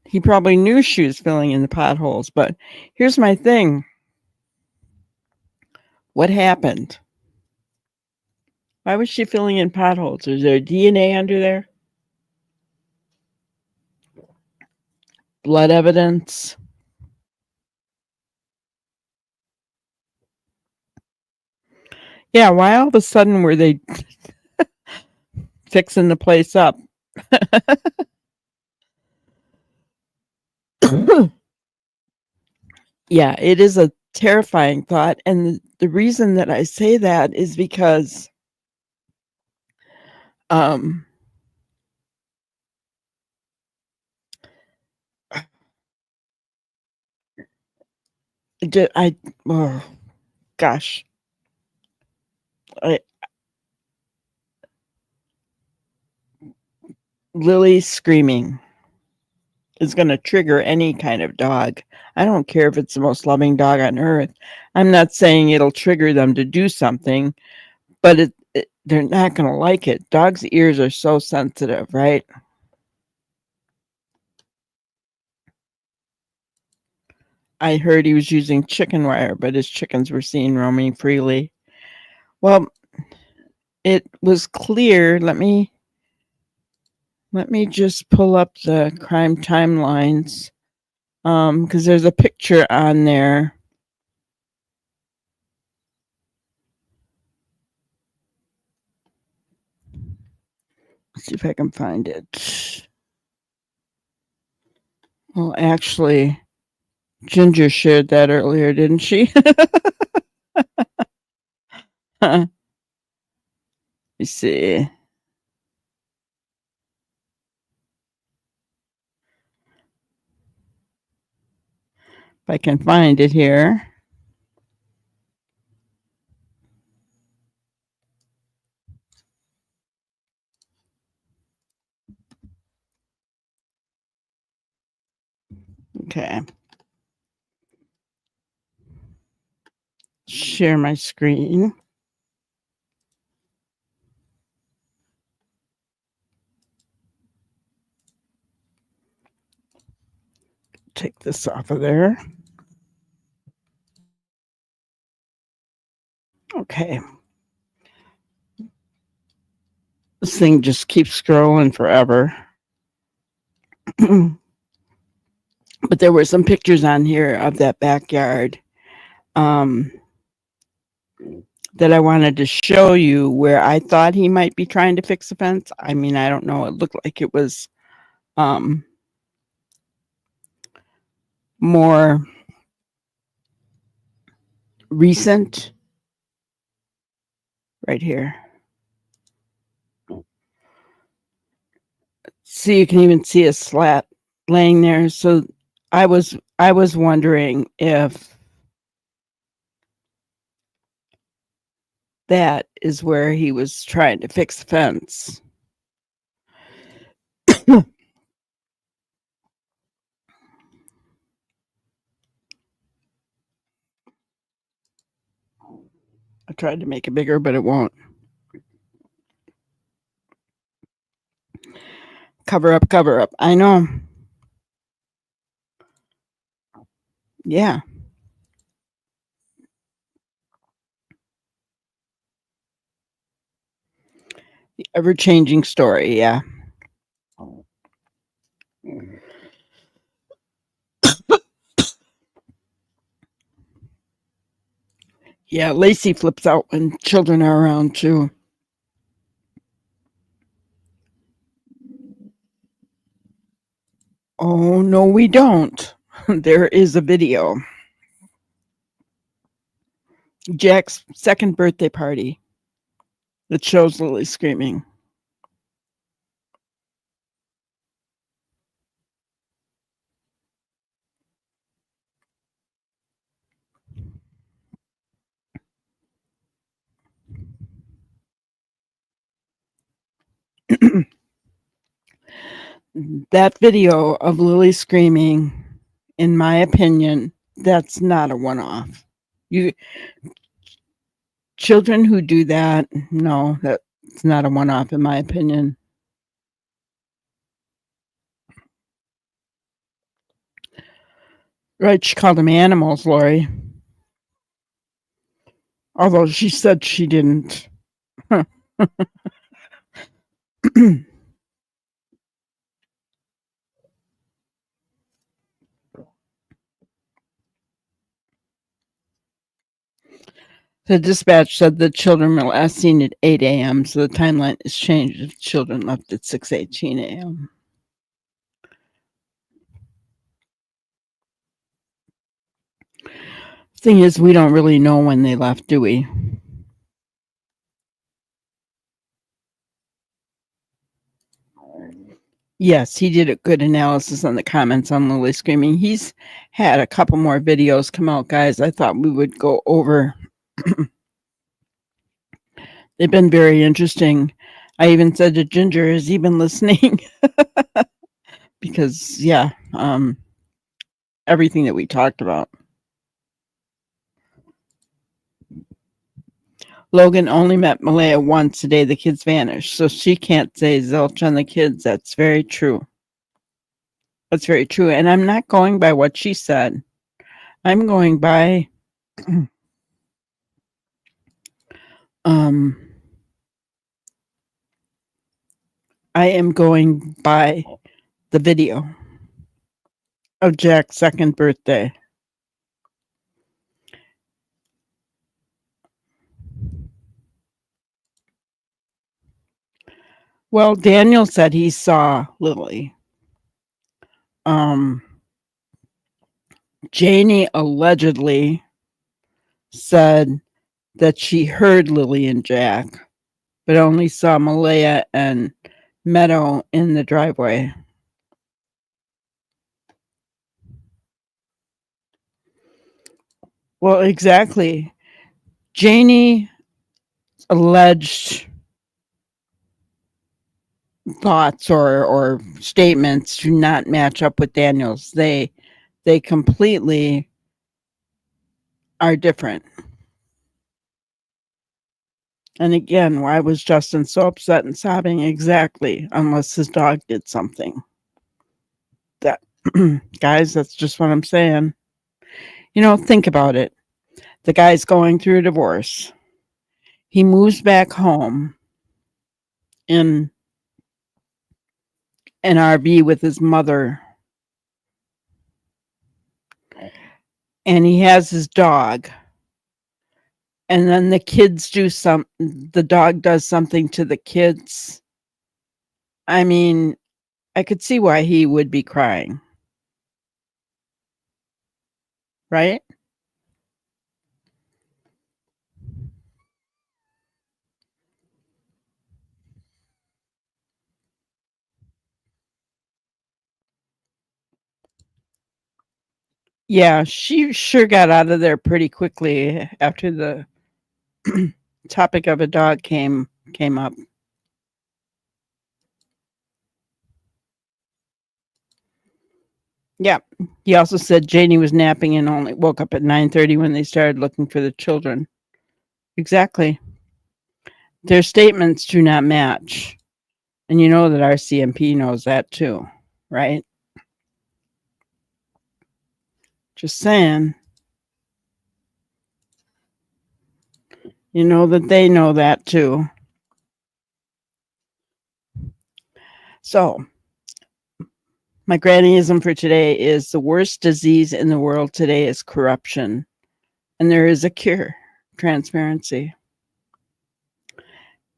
[SPEAKER 2] He probably knew she was filling in the potholes, but here's my thing. What happened? Why was she filling in potholes? Is there DNA under there? Blood evidence? Yeah, why all of a sudden were they fixing the place up? Yeah, it is a terrifying thought. And the reason that I say that is because um, I, oh gosh, I, Lily screaming is going to trigger any kind of dog. I don't care if it's the most loving dog on earth. I'm not saying it'll trigger them to do something, but they're not going to like it. Dogs' ears are so sensitive, right? I heard he was using chicken wire, but his chickens were seen roaming freely. Well, it was clear. Let me just pull up the crime timelines, because there's a picture on there. Let's see if I can find it. Well, actually, Ginger shared that earlier, didn't she? Let me see if I can find it here. Okay. Share my screen. Take this off of there. Okay. This thing just keeps scrolling forever. But there were some pictures on here of that backyard that I wanted to show you where I thought he might be trying to fix a fence. I mean, I don't know. It looked like it was more recent. Right here. See, you can even see a slat laying there. So I was wondering if that is where he was trying to fix the fence. I tried to make it bigger, but it won't. Cover up, cover up. I know. Yeah. The ever changing story. Yeah. Yeah. Lacey flips out when children are around too. Oh, no, we don't. There is a video. Jack's second birthday party that shows Lily screaming. That video of Lily screaming, in my opinion, that's not a one-off. You children who do that, no, that's not a one-off in my opinion. Right, she called them animals, Lori. Although she said she didn't. The dispatch said the children were last seen at 8 a.m., so the timeline is changed. The children left at 6:18 a.m. Thing is, we don't really know when they left, do we? Yes, he did a good analysis on the comments on Lily screaming. He's had a couple more videos come out, guys. I thought we would go over. They've been very interesting. I even said to Ginger, "Has he been listening?" Because, yeah, everything that we talked about. Logan only met Malaya once the day the kids vanished, so she can't say zilch on the kids. That's very true. That's very true. And I'm not going by what she said. I'm going by I am going by the video of Jack's second birthday. Well, Daniel said he saw Lily. Janie allegedly said that she heard Lily and Jack, but only saw Malaya and Meadow in the driveway. Well, exactly. Janie alleged thoughts or statements do not match up with Daniel's. They completely are different. And again, why was Justin so upset and sobbing? Exactly, unless his dog did something. That guys, that's just what I'm saying. You know, think about it. The guy's going through a divorce. He moves back home in an RV with his mother. And he has his dog. And then the dog does something to the kids. I mean, I could see why he would be crying. Right? Yeah, she sure got out of there pretty quickly after the topic of a dog came up. Yeah. He also said Janie was napping and only woke up at 9:30 when they started looking for the children. Exactly. Their statements do not match. And you know that our CMP knows that too, right? Just saying. You know that they know that too. So, my grannyism for today is the worst disease in the world today is corruption. And there is a cure, transparency.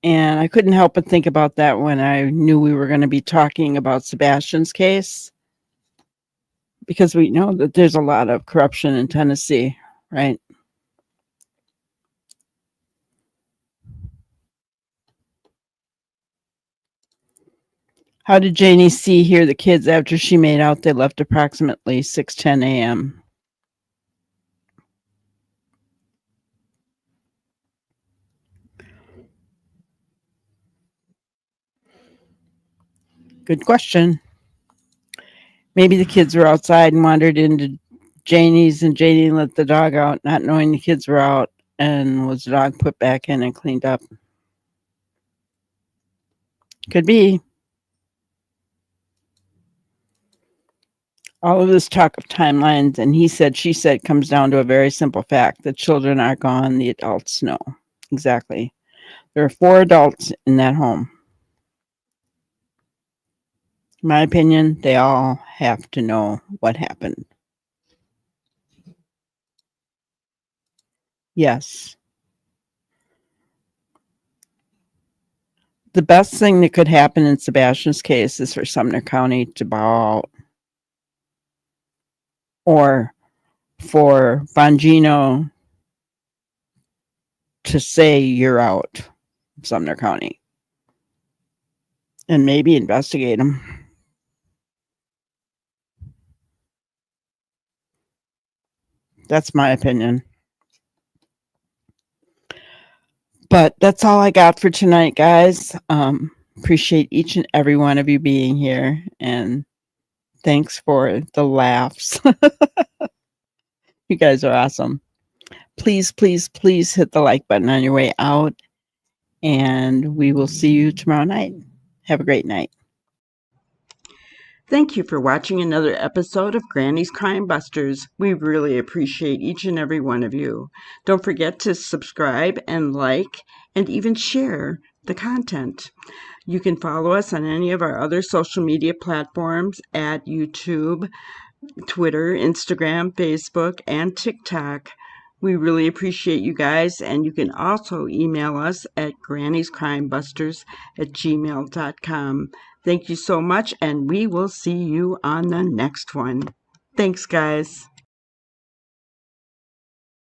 [SPEAKER 2] And I couldn't help but think about that when I knew we were going to be talking about Sebastian's case. because we know that there's a lot of corruption in Tennessee, right? How did Janie hear the kids after she made out they left approximately 6:10 a.m.? Good question. Maybe the kids were outside and wandered into Janie's, and Janie let the dog out, not knowing the kids were out, and was the dog put back in and cleaned up? Could be. All of this talk of timelines and he said, she said comes down to a very simple fact. The children are gone, the adults know. Exactly. There are 4 adults in that home. In my opinion, they all have to know what happened. Yes. The best thing that could happen in Sebastian's case is for Sumner County to bow out, or for Bongino to say you're out, Sumner County, and maybe investigate him. That's my opinion. But that's all I got for tonight, guys. Appreciate each and every one of you being here, and thanks for the laughs. You guys are awesome. Please, please, please hit the like button on your way out, and we will see you tomorrow night. Have a great night. Thank you for watching another episode of Granny's Crime Busters. We really appreciate each and every one of you. Don't forget to subscribe and like and even share the content. You can follow us on any of our other social media platforms at YouTube, Twitter, Instagram, Facebook, and TikTok. We really appreciate you guys, and you can also email us at granniescrimebusters@gmail.com. Thank you so much, and we will see you on the next one. Thanks, guys.